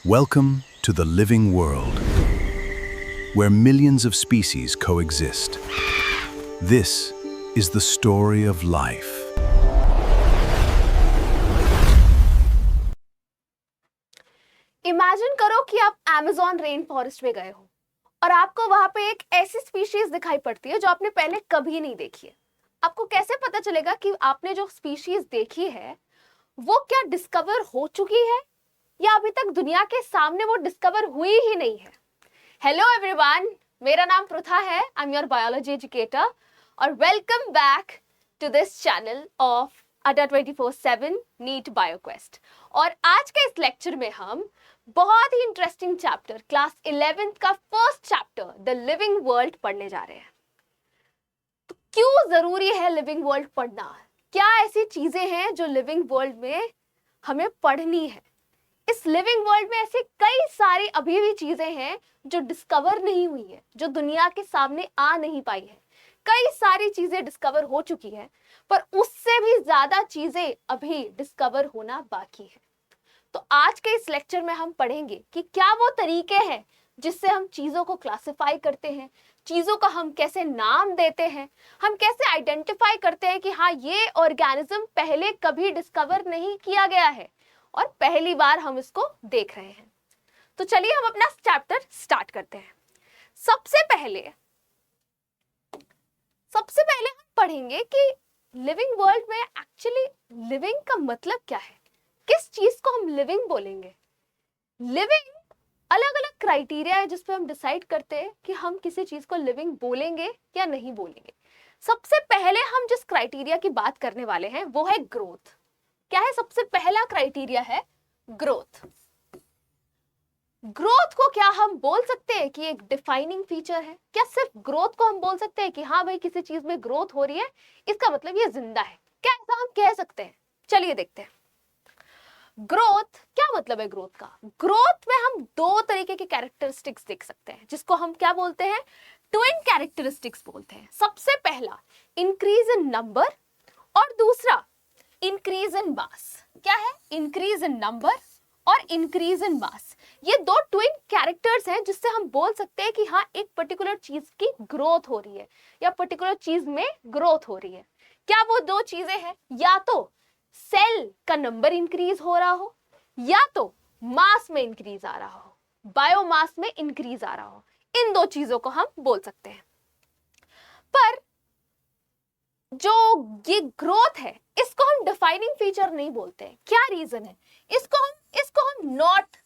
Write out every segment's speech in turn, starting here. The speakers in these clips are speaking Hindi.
Welcome to the living world, where millions of species coexist. This is the story of life. Imagine करो कि आप अमेज़न रेन फॉरेस्ट में गए हो और आपको वहां पे एक ऐसी स्पीशीज दिखाई पड़ती है जो आपने पहले कभी नहीं देखी है। आपको कैसे पता चलेगा कि आपने जो स्पीशीज देखी है वो क्या डिस्कवर हो चुकी है या अभी तक दुनिया के सामने वो डिस्कवर हुई ही नहीं है। हेलो एवरीवन, मेरा नाम पृथा है। I am your biology educator और welcome back to this channel of Adda 24/7 NEET बायोक्वेस्ट। और आज के इस लेक्चर में हम बहुत ही इंटरेस्टिंग चैप्टर क्लास 11th का first chapter the living world पढ़ने जा रहे हैं। तो क्यों जरूरी है लिविंग वर्ल्ड पढ़ना? क्या ऐसी चीजें हैं जो लिविंग वर्ल्ड में हमें पढ़नी है? इस लिविंग वर्ल्ड में ऐसी कई सारी अभी भी चीजें हैं जो डिस्कवर नहीं हुई है, जो दुनिया के सामने आ नहीं पाई है। कई सारी चीजें डिस्कवर हो चुकी है, पर उससे भी ज्यादा चीजें अभी डिस्कवर होना बाकी है। तो आज के इस लेक्चर में हम पढ़ेंगे कि क्या वो तरीके हैं जिससे हम चीजों को क्लासिफाई करते हैं, चीजों का हम कैसे नाम देते हैं, हम कैसे आइडेंटिफाई करते हैं कि हाँ ये ऑर्गेनिज्म पहले कभी डिस्कवर नहीं किया गया है और पहली बार हम इसको देख रहे हैं। तो चलिए हम अपना चैप्टर स्टार्ट करते हैं। सबसे पहले हम पढ़ेंगे कि लिविंग वर्ल्ड में एक्चुअली लिविंग का मतलब क्या है, किस चीज को हम लिविंग बोलेंगे। लिविंग अलग अलग क्राइटेरिया है जिस पे हम डिसाइड करते हैं कि हम किसी चीज को लिविंग बोलेंगे या नहीं बोलेंगे। सबसे पहले हम जिस क्राइटेरिया की बात करने वाले हैं वो है ग्रोथ। क्या है सबसे पहला क्राइटेरिया? है ग्रोथ। ग्रोथ को क्या हम बोल सकते हैं कि एक डिफाइनिंग फीचर है? क्या सिर्फ ग्रोथ को हम बोल सकते हैं कि हाँ भाई किसी चीज में ग्रोथ हो रही है, इसका मतलब ये जिंदा है? क्या ऐसा हम कह सकते हैं? चलिए देखते हैं। ग्रोथ क्या मतलब है? ग्रोथ का, ग्रोथ में हम दो तरीके के कैरेक्टरिस्टिक्स देख सकते हैं जिसको हम क्या बोलते हैं? ट्विन कैरेक्टरिस्टिक्स बोलते हैं। सबसे पहला इंक्रीज इन नंबर और दूसरा इंक्रीज इन मास। क्या है? इंक्रीज इन नंबर और इंक्रीज इन मास। ये दो ट्विन कैरेक्टर्स हैं जिससे हम बोल सकते हैं कि हाँ एक पर्टिकुलर चीज की ग्रोथ हो रही है या पर्टिकुलर चीज में ग्रोथ हो रही है। क्या वो दो चीजें हैं? या तो सेल का नंबर इंक्रीज हो रहा हो या तो मास में इंक्रीज आ रहा हो, बायोमास में इंक्रीज आ रहा हो। इन दो चीजों को हम बोल सकते हैं। पर जो ये ग्रोथ है इसको हम डिफाइनिंग फीचर नहीं बोलते हैं। क्या रीजन है? इसको हम नॉट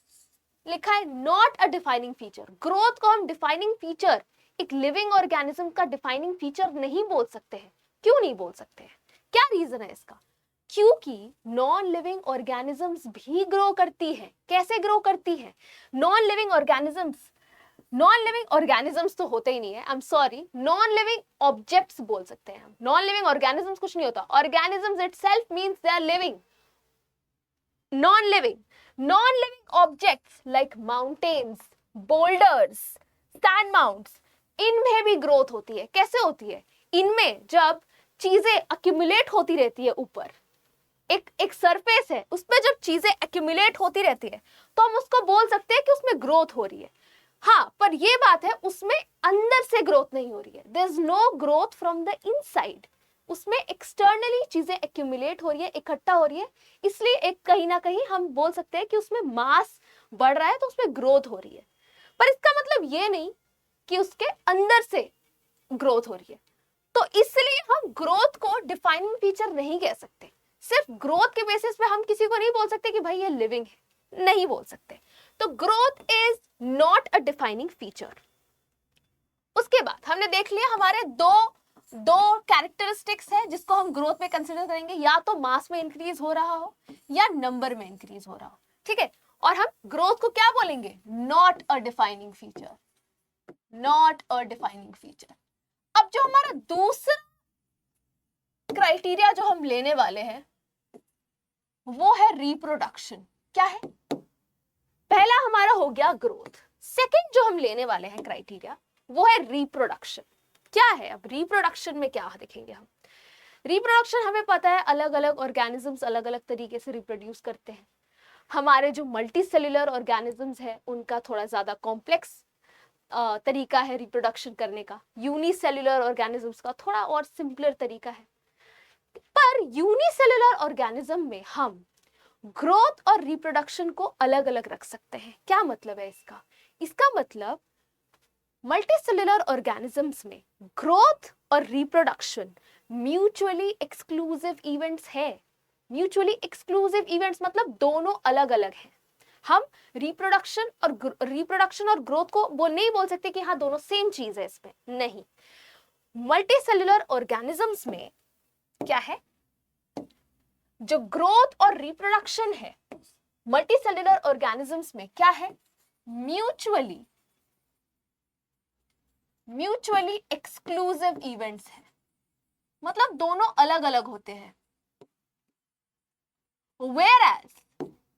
लिखा है, not a defining feature. Growth को हम डिफाइनिंग फीचर, एक लिविंग ऑर्गेनिज्म का डिफाइनिंग फीचर नहीं बोल सकते हैं। क्यों नहीं बोल सकते हैं? क्या रीजन है इसका? क्योंकि नॉन लिविंग ऑर्गेनिजम्स भी ग्रो करती है। कैसे ग्रो करती है? नॉन लिविंग ऑर्गेनिजम्स तो होते ही नहीं है, I am sorry, non living objects बोल सकते हैं हम। नॉन लिविंग ऑर्गेनिजम्स कुछ नहीं होता, organisms itself means they are living. Non living objects like mountains, boulders, sand mounts, इनमें भी ग्रोथ होती है। कैसे होती है? इनमें जब चीजें अक्यूमुलेट होती रहती है, ऊपर एक सरफेस है, उस पर जब चीजें एक्यूमुलेट होती रहती है तो हम उसको बोल सकते हैं कि उसमें ग्रोथ हो रही है। हाँ, पर ये बात है उसमें अंदर से ग्रोथ नहीं हो रही है। There is no growth from the inside. उसमें एक्सटर्नली चीजें एक्यूमुलेट हो रही है, इकट्ठा हो रही है, इसलिए एक कहीं ना कहीं हम बोल सकते हैं कि उसमें मास बढ़ रहा है तो उसमें ग्रोथ हो रही है। पर इसका मतलब ये नहीं कि उसके अंदर से ग्रोथ हो रही है। तो इसलिए हम ग्रोथ को डिफाइनिंग फीचर नहीं कह सकते। सिर्फ ग्रोथ के बेसिस पे हम किसी को नहीं बोल सकते कि भाई ये लिविंग है, नहीं बोल सकते। तो growth is not a defining feature. उसके बाद हमने देख लिया हमारे दो कैरेक्टरिस्टिक्स है जिसको हम ग्रोथ में कंसीडर करेंगे, या तो मास में इंक्रीज हो रहा हो या नंबर में इंक्रीज हो रहा हो। ठीक है, और हम ग्रोथ को क्या बोलेंगे? Not a defining feature, not a defining feature. अब जो हमारा दूसरा क्राइटेरिया जो हम लेने वाले हैं वो है रिप्रोडक्शन। क्या है? पहला हमारा हो गया ग्रोथ, सेकंड जो हम लेने वाले हैं क्राइटेरिया वो है रिप्रोडक्शन। क्या है? अब रिप्रोडक्शन में क्या देखेंगे हम? रिप्रोडक्शन हमें पता है अलग अलग ऑर्गेनिजम्स अलग अलग तरीके से रिप्रोड्यूस करते हैं, हमारे जो मल्टी सेल्यूलर ऑर्गेनिजम्स है उनका थोड़ा ज़्यादा कॉम्प्लेक्स तरीका है रिप्रोडक्शन करने का, यूनिसेल्युलर ऑर्गेनिजम्स का थोड़ा और सिंपलर तरीका है। पर यूनिसेल्युलर ऑर्गेनिज्म में हम ग्रोथ और रिप्रोडक्शन को अलग अलग रख सकते हैं। क्या मतलब है इसका? इसका मतलब मल्टीसेल्युलर ऑर्गेनिजम्स में ग्रोथ और रिप्रोडक्शन म्यूचुअली एक्सक्लूसिव इवेंट्स है। म्यूचुअली एक्सक्लूसिव इवेंट्स मतलब दोनों अलग अलग हैं। हम रिप्रोडक्शन और ग्रोथ को नहीं बोल सकते कि हाँ दोनों सेम चीज है इसमें, नहीं। मल्टीसेल्युलर ऑर्गेनिजम्स में क्या है, जो ग्रोथ और रिप्रोडक्शन है मल्टीसेल्युलर ऑर्गेनिजम्स में क्या है, म्यूचुअली एक्सक्लूसिव इवेंट्स है, मतलब दोनों अलग अलग होते हैं। Whereas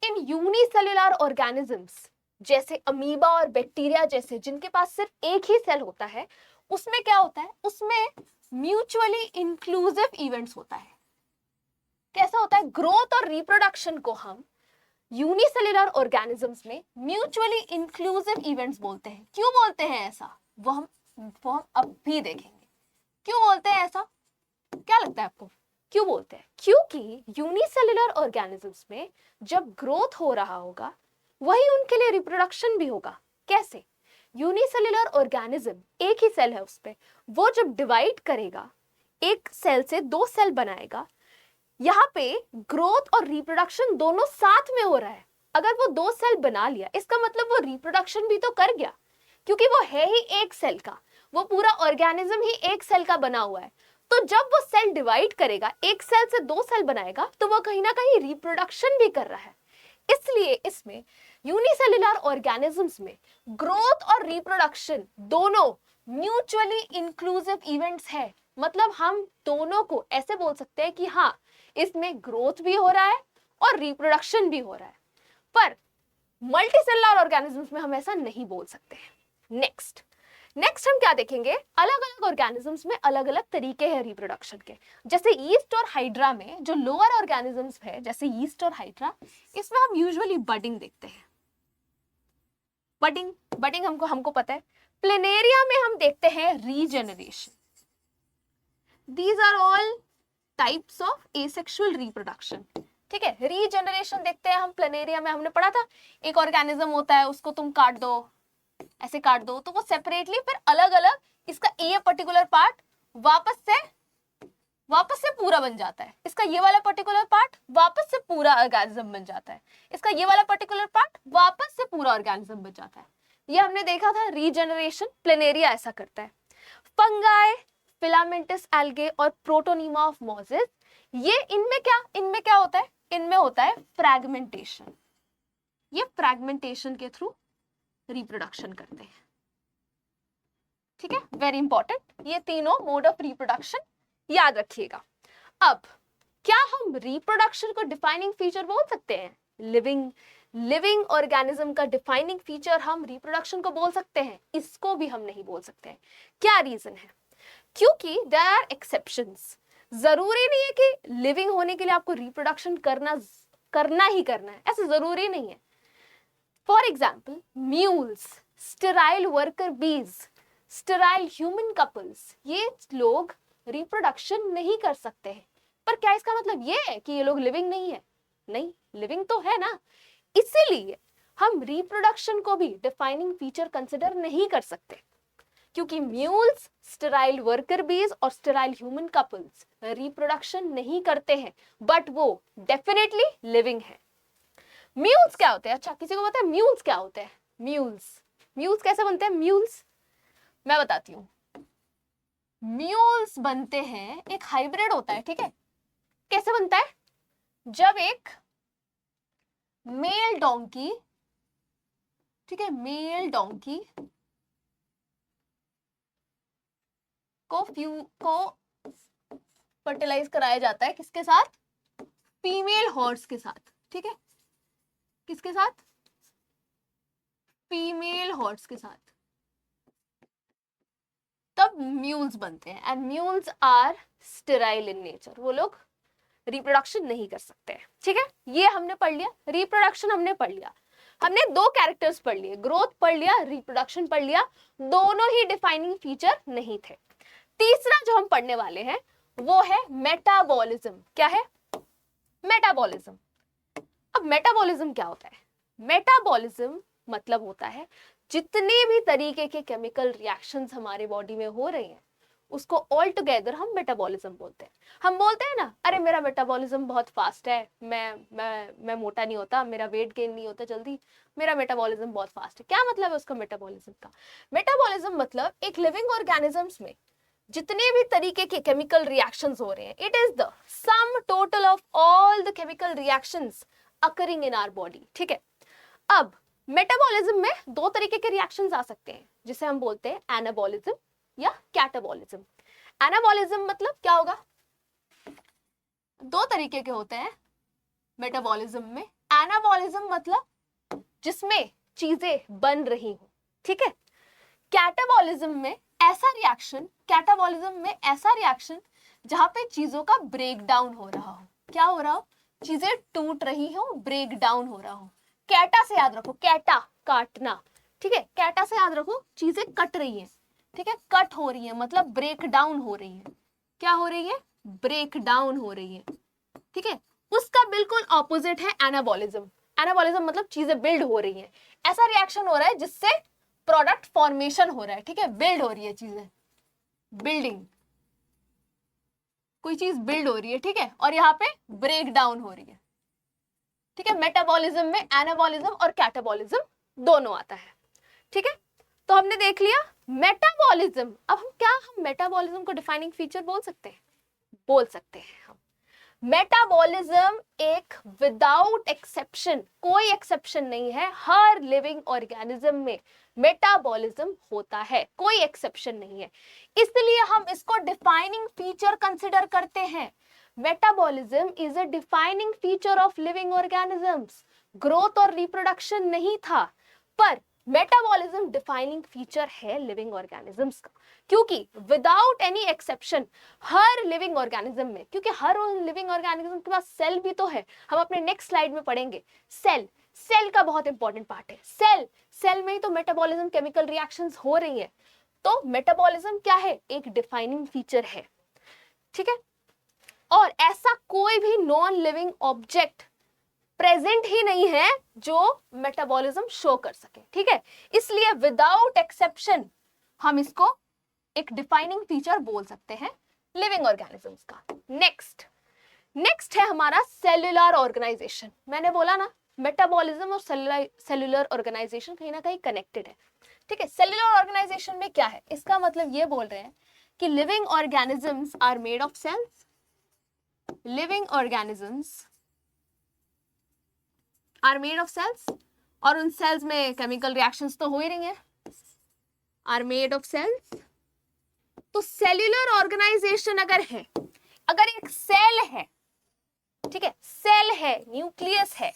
in unicellular organisms जैसे अमीबा और बैक्टीरिया जैसे जिनके पास सिर्फ एक ही सेल होता है, उसमें क्या होता है, उसमें म्यूचुअली इंक्लूसिव इवेंट्स होता है। कैसा होता है? ग्रोथ और रिप्रोडक्शन को हम यूनिसेल्युलर ऑर्गेनिजम्स में म्यूचुअली इंक्लूसिव इवेंट्स बोलते हैं। क्यों बोलते हैं ऐसा, वो हम अब भी देखेंगे। क्यों बोलते हैं ऐसा, क्या लगता है आपको? क्यों बोलते हैं? क्योंकि यूनिसेल्युलर ऑर्गेनिजम्स में जब ग्रोथ हो रहा होगा वही उनके लिए रिप्रोडक्शन भी होगा। कैसे? यूनिसेल्युलर ऑर्गेनिज्म एक ही सेल है, उस पे वो जब डिवाइड करेगा, एक सेल से दो सेल बनाएगा, यहाँ पे ग्रोथ और रिप्रोडक्शन दोनों साथ में हो रहा है। अगर वो दो सेल बना लिया इसका मतलब वो रिप्रोडक्शन भी तो कर गया, क्योंकि वो है ही एक सेल का, वो पूरा ऑर्गेनिज्म ही एक सेल का बना हुआ है। तो जब वो सेल डिवाइड करेगा, एक सेल से दो सेल बनाएगा, तो वो कहीं ना कहीं रिप्रोडक्शन भी कर रहा है। इसलिए इसमें यूनिसेल्युलर ऑर्गेनिजम्स में ग्रोथ और रिप्रोडक्शन दोनों म्यूचुअली इंक्लूसिव इवेंट्स है। मतलब हम दोनों को ऐसे बोल सकते हैं कि हाँ इसमें ग्रोथ भी हो रहा है और रिप्रोडक्शन भी हो रहा है। पर मल्टीसेल्युलर ऑर्गेनिजम्स में हम ऐसा नहीं बोल सकते हैं। नेक्स्ट हम क्या देखेंगे, अलग अलग ऑर्गेनिजम्स में अलग अलग तरीके हैं रिप्रोडक्शन के। जैसे यीस्ट और हाइड्रा में जो लोअर ऑर्गेनिजम्स है, जैसे यीस्ट और हाइड्रा, इसमें हम यूजुअली बडिंग देखते हैं। बडिंग हमको पता है। प्लेनेरिया में हम देखते हैं regeneration. These are all types of asexual reproduction. ठीक है, रीजेनरेशन देखते हैं हम प्लेनेरिया में। हमने पढ़ा था एक ऑर्गेनिज्म होता है, उसको तुम काट दो, ऐसे काट दो, तो वो सेपरेटली फिर अलग अलग इसका ये पर्टिकुलर पार्ट वापस से पूरा बन जाता है, इसका ये वाला पर्टिकुलर पार्ट वापस से पूरा ऑर्गेनिज्म बन जाता है, इसका ये वाला पर्टिकुलर पार्ट वापस से पूरा ऑर्गेनिज्म बन जाता है। ये हमने देखा था रीजेनरेशन, प्लेनेरिया ऐसा करता है। फंगाई, फिलामेंटस एल्गे और प्रोटोनीमा ऑफ मोजेस, ये इनमें क्या होता है, इनमें होता है फ्रैगमेंटेशन। ये फ्रैगमेंटेशन के थ्रू रिप्रोडक्शन करते हैं। ठीक है, वेरी इंपॉर्टेंट, ये तीनों मोड ऑफ रिप्रोडक्शन याद रखिएगा। अब क्या हम रिप्रोडक्शन को डिफाइनिंग फीचर बोल सकते हैं? लिविंग ऑर्गेनिज्म का डिफाइनिंग फीचर हम रिप्रोडक्शन को बोल सकते हैं? इसको भी हम नहीं बोल सकते हैं। क्या रीजन है? क्योंकि देयर आर एक्सेप्शंस। जरूरी नहीं है कि लिविंग होने के लिए आपको रिप्रोडक्शन करना ही करना है, ऐसा जरूरी नहीं है। For example mules, sterile worker बीज, स्टेराइल ह्यूमन कपल्स, ये लोग रिप्रोडक्शन नहीं कर सकते हैं। पर क्या इसका मतलब ये है कि ये लोग लिविंग नहीं है? नहीं, लिविंग तो है ना। इसीलिए हम रिप्रोडक्शन को भी डिफाइनिंग फीचर कंसिडर नहीं कर सकते, क्योंकि म्यूल्स, स्टेराइल वर्कर बीज और स्टेराइल ह्यूमन कपल्स रिप्रोडक्शन नहीं करते हैं, बट वो डेफिनेटली लिविंग है। म्यूल्स क्या होते हैं? अच्छा, किसी को पता है म्यूल्स क्या होते हैं? म्यूल्स कैसे बनते हैं? म्यूल्स मैं बताती हूँ। म्यूल्स बनते हैं, एक हाइब्रिड होता है। ठीक है, कैसे बनता है? जब एक मेल डोंकी, ठीक है, मेल डोंकी को फर्टिलाइज कराया जाता है, किसके साथ? फीमेल हॉर्स के साथ। ठीक है, किसके साथ? फीमेल हॉर्स के साथ, तब म्यूल्स बनते हैं। And mules are sterile in nature, वो लोग रिप्रोडक्शन नहीं कर सकते हैं। ठीक है, ये हमने पढ़ लिया, रिप्रोडक्शन हमने पढ़ लिया। हमने दो कैरेक्टर्स पढ़ लिए, ग्रोथ पढ़ लिया, रिप्रोडक्शन पढ़ लिया, दोनों ही डिफाइनिंग फीचर नहीं थे। तीसरा जो हम पढ़ने वाले हैं वो है मेटाबॉलिज्म। क्या है? मेटाबॉलिज्म। अब मेटाबॉलिज्म क्या होता है? मेटाबॉलिज्म मतलब होता है जितने भी तरीके के केमिकल रिएक्शंस हमारे बॉडी में हो रहे हैं उसको ऑल टुगेदर हम मेटाबॉलिज्म बोलते हैं। हम बोलते हैं ना, अरे मेरा मेटाबॉलिज्म बहुत फास्ट है, मैं मोटा नहीं होता, मेरा वेट गेन नहीं होता जल्दी, मेरा मेटाबॉलिज्म बहुत फास्ट है। क्या मतलब है उसका मेटाबॉलिज्म का? मेटाबॉलिज्म मतलब एक लिविंग ऑर्गेनिजम्स में जितने भी तरीके के केमिकल रिएक्शंस हो रहे हैं, it is the sum total of all the chemical reactions occurring in our body. ठीक है, अब मेटाबॉलिज्म में दो तरीके के रिएक्शंस आ सकते हैं जिसे हम बोलते हैं एनाबॉलिज्म या कैटाबॉलिज्म। एनाबॉलिज्म मतलब क्या होगा? दो तरीके के होते हैं मेटाबॉलिज्म में। एनाबॉलिज्म मतलब जिसमें चीजें बन रही हो। ठीक है, कैटाबॉलिज्म में ऐसा रिएक्शन, कैटाबॉलिज्म में ऐसा रिएक्शन जहां पे चीजों का ब्रेक डाउन हो रहा हो। क्या हो रहा हो? चीजें टूट रही हो, ब्रेक डाउन हो रहा हो। कैटा से याद रखो, कैटा काटना। ठीक है, कैटा से याद रखो चीजें कट रही है। ठीक है, कट हो रही है मतलब ब्रेक डाउन हो रही है। क्या हो रही है? ब्रेक डाउन हो रही है। ठीक है, उसका बिल्कुल ऑपोजिट है एनाबॉलिज्म। एनाबॉलिज्म मतलब चीजें बिल्ड हो रही है, ऐसा रिएक्शन हो रहा है जिससे प्रोडक्ट फॉर्मेशन हो रहा है। ठीक है, बिल्ड हो रही है चीजें, बिल्डिंग, कोई चीज बिल्ड हो रही है। ठीक है, और यहाँ पे ब्रेक डाउन हो रही है। ठीक है, मेटाबॉलिज्म में एनाबॉलिज्म और कैटाबॉलिज्म दोनों आता है। ठीक है, तो हमने देख लिया मेटाबॉलिज्म। अब हम मेटाबॉलिज्म को डिफाइनिंग फीचर बोल सकते हैं? बोल सकते हैं हम। मेटाबॉलिज्म एक विदाउट एक्सेप्शन, कोई एक्सेप्शन नहीं है, हर लिविंग ऑर्गेनिज्म में मेटाबॉलिज्म होता है, कोई एक्सेप्शन नहीं है, इसलिए हम इसको डिफाइनिंग फीचर कंसिडर करते हैं। Metabolism is a defining feature of living organisms. Growth और रिप्रोडक्शन नहीं था, पर मेटाबॉलिज्म डिफाइनिंग फीचर है लिविंग ऑर्गेनिजम्स का, क्योंकि विदाउट एनी एक्सेप्शन हर लिविंग ऑर्गेनिज्म में, क्योंकि हर लिविंग ऑर्गेनिज्म के पास सेल भी तो है, हम अपने नेक्स्ट स्लाइड में पढ़ेंगे। सेल का बहुत इंपॉर्टेंट पार्ट है। सेल में ही तो मेटाबॉलिज्म केमिकल रिएक्शंस हो रही है, तो मेटाबॉलिज्म क्या है? एक डिफाइनिंग फीचर है। ठीक है, और ऐसा कोई भी नॉन लिविंग ऑब्जेक्ट प्रेजेंट ही नहीं है जो मेटाबॉलिज्म शो कर सके। ठीक है, इसलिए विदाउट एक्सेप्शन हम इसको एक डिफाइनिंग फीचर बोल सकते हैं लिविंग ऑर्गेनिजम्स का। नेक्स्ट है हमारा सेल्यूलर ऑर्गेनाइजेशन। मैंने बोला ना, मेटाबॉलिज्म और सेल्यूलर ऑर्गेनाइजेशन कहीं ना कहीं कनेक्टेड है। ठीक है, सेल्यूलर ऑर्गेनाइजेशन में क्या है? इसका मतलब ये बोल रहे हैं कि living organisms are made of cells. Living organisms are made of cells, और उन सेल्स में केमिकल रिएक्शंस तो हो ही रही हैं, आर मेड ऑफ सेल्स। तो सेल्यूलर ऑर्गेनाइजेशन अगर है, अगर एक सेल है, ठीक है, सेल है, न्यूक्लियस है,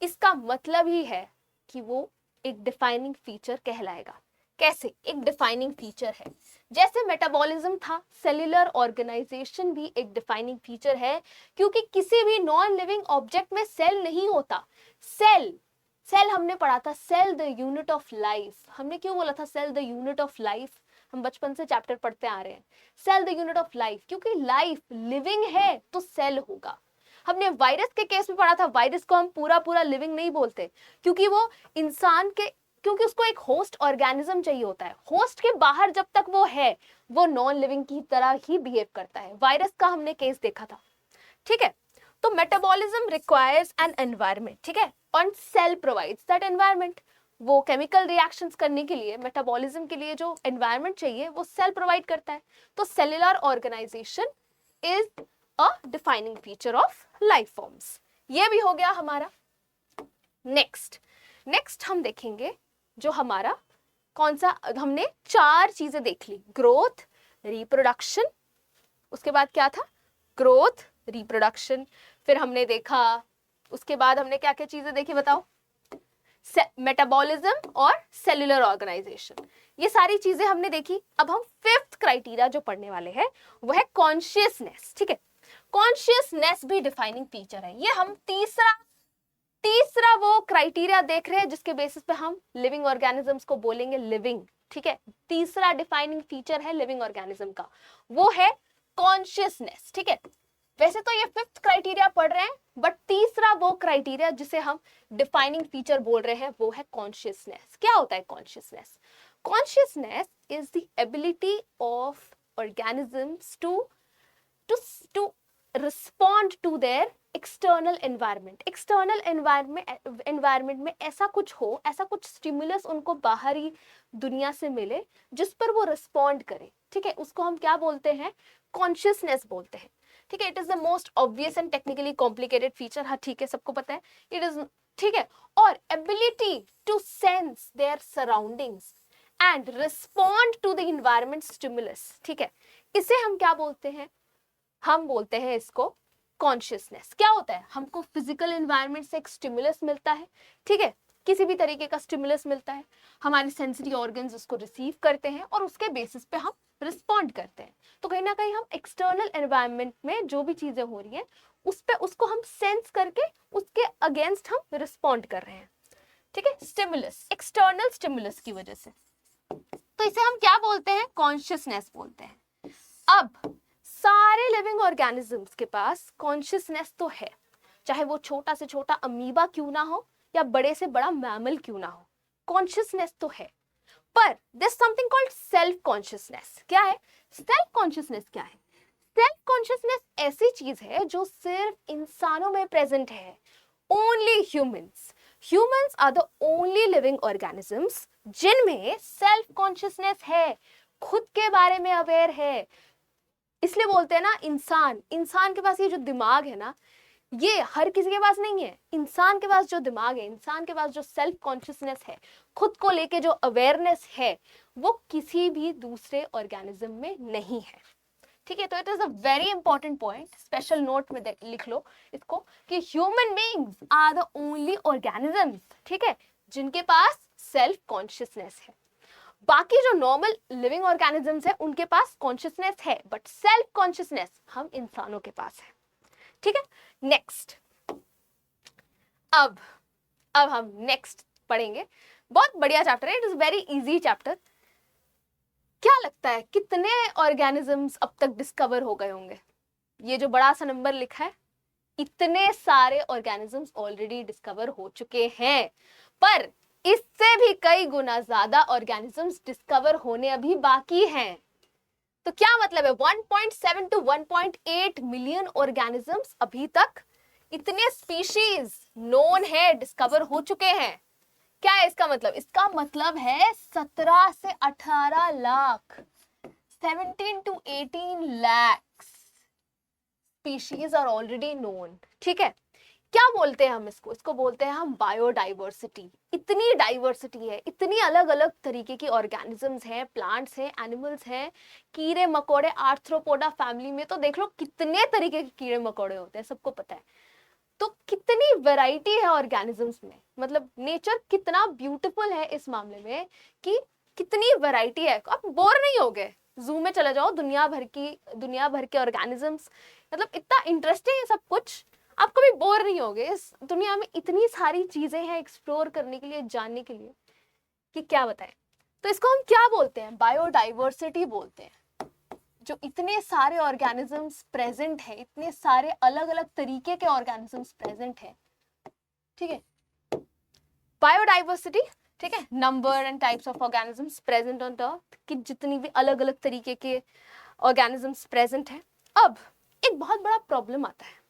इसका मतलब ही है कि वो एक डिफाइनिंग फीचर कहलाएगा। कैसे? एक डिफाइनिंग फीचर है। जैसे मेटाबॉलिज्म था, सेल्यूलर ऑर्गेनाइजेशन भी एक डिफाइनिंग फीचर है, क्योंकि किसी भी नॉन लिविंग ऑब्जेक्ट में सेल नहीं होता। सेल हमने पढ़ा था, cell the unit of life. हमने क्यों बोला था cell the unit of life? हम बचपन से चैप्टर पढ़ते आ रहे हैं, cell the unit of life, क्योंकि लाइफ लिविंग है तो सेल होगा। हमने वायरस के केस में पढ़ा था, वायरस को हम पूरा लिविंग नहीं बोलते, क्योंकि वो इंसान के, क्योंकि उसको एक होस्ट ऑर्गेनिज्म चाहिए होता है। होस्ट के बाहर जब तक वो है, वो नॉन लिविंग की तरह ही बिहेव करता है। वायरस का हमने केस देखा था। ठीक है, तो मेटाबॉलिज्म रिक्वायर्स एन एनवायरनमेंट। ठीक है, और सेल प्रोवाइड्स दैट एनवायरनमेंट। वो केमिकल रिएक्शंस करने के लिए, मेटाबॉलिज्म के लिए जो एनवायरनमेंट चाहिए वो सेल प्रोवाइड करता है। तो cellular organisation is a defining feature of life forms. ये भी हो गया हमारा। नेक्स्ट हम देखेंगे जो हमारा कौन सा, हमने 4 चीजें देख ली, ग्रोथ, रिप्रोडक्शन, उसके बाद क्या था? ग्रोथ, रिप्रोडक्शन, फिर हमने देखा, उसके बाद हमने क्या क्या चीजें देखी बताओ? मेटाबॉलिज्म और सेल्यूलर ऑर्गेनाइजेशन, ये सारी चीजें हमने देखी। अब हम 5th क्राइटेरिया जो पढ़ने वाले हैं वो है कॉन्शियसनेस। ठीक है, कॉन्शियसनेस भी डिफाइनिंग फीचर है। ये हम तीसरा वो क्राइटेरिया देख रहे हैं जिसके बेसिस पे हम लिविंग ऑर्गेनिजम्स को बोलेंगे लिविंग। ठीक है, तीसरा डिफाइनिंग फीचर है लिविंग ऑर्गेनिज्म का, वो है कॉन्शियसनेस। ठीक है, वैसे तो ये फिफ्थ क्राइटेरिया पढ़ रहे हैं, बट तीसरा वो क्राइटेरिया जिसे हम डिफाइनिंग फीचर बोल रहे हैं वो है कॉन्शियसनेस। क्या होता है consciousness? Consciousness is the ability of organisms to respond to their external environment. External environment में ऐसा कुछ हो, ऐसा कुछ स्टिमुलस उनको बाहरी दुनिया से मिले जिस पर वो रिस्पॉन्ड करे। ठीक है, उसको हम क्या बोलते हैं? कॉन्शियसनेस बोलते हैं। ठीक है, it is the most obvious and technically complicated feature. हाँ ठीक है, सबको पता है इट इज। ठीक है, और ability to sense their surroundings and respond to the environment stimulus. ठीक है, इसे हम क्या बोलते हैं? हम बोलते हैं इसको कॉन्शियसनेस। क्या होता है? हमको फिजिकल एनवायरनमेंट से एक स्टिमुलस मिलता है। ठीक है, किसी भी तरीके का स्टिमुलस मिलता है, हमारे सेंसरी ऑर्गन्स उसको रिसीव करते हैं और उसके बेसिस पे हम रिस्पॉन्ड करते हैं। तो कहीं ना कहीं हम एक्सटर्नल एनवायरनमेंट में जो भी चीजें हो रही हैं उसको हम सेंस करके उसके अगेंस्ट हम रिस्पॉन्ड कर रहे हैं। ठीक है, स्टिमुलस, एक्सटर्नल स्टिमुलस की वजह से, तो इसे हम क्या बोलते हैं? कॉन्शियसनेस बोलते हैं। अब सारे लिविंग ऑर्गेनिजम्स के पास कॉन्शियसनेस तो है, चाहे वो छोटा से छोटा अमीबा क्यों ना हो या बड़े से बड़ा मैमल क्यों ना हो, कॉन्शियसनेस तो है। पर there's something called self consciousness. क्या है सेल्फ कॉन्शियसनेस? क्या है सेल्फ कॉन्शियसनेस? ऐसी चीज है जो सिर्फ इंसानों में प्रेजेंट है। Only humans are the only living organisms जिनमें सेल्फ कॉन्शियसनेस है, खुद के बारे में अवेयर है। इसलिए बोलते हैं ना, इंसान के पास ये जो दिमाग है ना, ये हर किसी के पास नहीं है। इंसान के पास जो दिमाग है, इंसान के पास जो सेल्फ कॉन्शियसनेस है, खुद को लेके जो अवेयरनेस है, वो किसी भी दूसरे ऑर्गेनिज्म में नहीं है। ठीक है, तो it is a very important point, special note में लिख लो इसको कि human beings are the only organisms, ठीक है, जिनके पास सेल्फ कॉन्शियसनेस है। बाकी जो नॉर्मल लिविंग ऑर्गेनिजम्स है उनके पास कॉन्शियसनेस है, बट सेल्फ कॉन्शियसनेस हम इंसानों के पास है। ठीक है, नेक्स्ट, अब हम नेक्स्ट पढ़ेंगे। बहुत बढ़िया चैप्टर है, it is very easy chapter. क्या लगता है कितने ऑर्गेनिजम्स अब तक डिस्कवर हो गए होंगे? ये जो बड़ा सा नंबर लिखा है, इतने सारे ऑर्गेनिजम्स ऑलरेडी डिस्कवर हो चुके हैं, पर इससे भी कई गुना ज्यादा ऑर्गेनिजम्स डिस्कवर होने अभी बाकी हैं। तो क्या मतलब है? 1.7 to 1.8 मिलियन ऑर्गेनिजम्स अभी तक, इतने स्पीशीज नोन है, डिस्कवर हो चुके हैं। क्या है इसका मतलब? इसका मतलब है 17 से 18 lakh, 17 to 18 lakhs species are already known. ठीक है, क्या बोलते हैं हम इसको बोलते हैं हम बायोडाइवर्सिटी। इतनी डाइवर्सिटी है, इतनी अलग अलग तरीके की ऑर्गेनिजम्स हैं, प्लांट्स हैं, एनिमल्स हैं, कीड़े मकोड़े, आर्थ्रोपोडा फैमिली में तो देख लो कितने तरीके के कीड़े मकोड़े होते हैं, सबको पता है। तो कितनी वैरायटी है ऑर्गेनिजम्स में, मतलब नेचर कितना ब्यूटीफुल है इस मामले में कि कितनी वैरायटी है। आप बोर नहीं हो गए? जू में चले जाओ, दुनिया भर के ऑर्गेनिजम्स, मतलब इतना इंटरेस्टिंग है सब कुछ, आप कभी बोर नहीं होगे। इस दुनिया में इतनी सारी चीजें हैं एक्सप्लोर करने के लिए, जानने के लिए, कि क्या बताएं। तो इसको हम क्या बोलते हैं? बायोडाइवर्सिटी बोलते हैं। जो इतने सारे ऑर्गेनिजम्स प्रेजेंट है, इतने सारे अलग अलग तरीके के ऑर्गेनिजम्स प्रेजेंट है, ठीक है, बायोडाइवर्सिटी। ठीक है, number and types of organisms present on earth, कि जितनी भी अलग अलग तरीके के ऑर्गेनिजम्स प्रेजेंट है। अब एक बहुत बड़ा प्रॉब्लम आता है,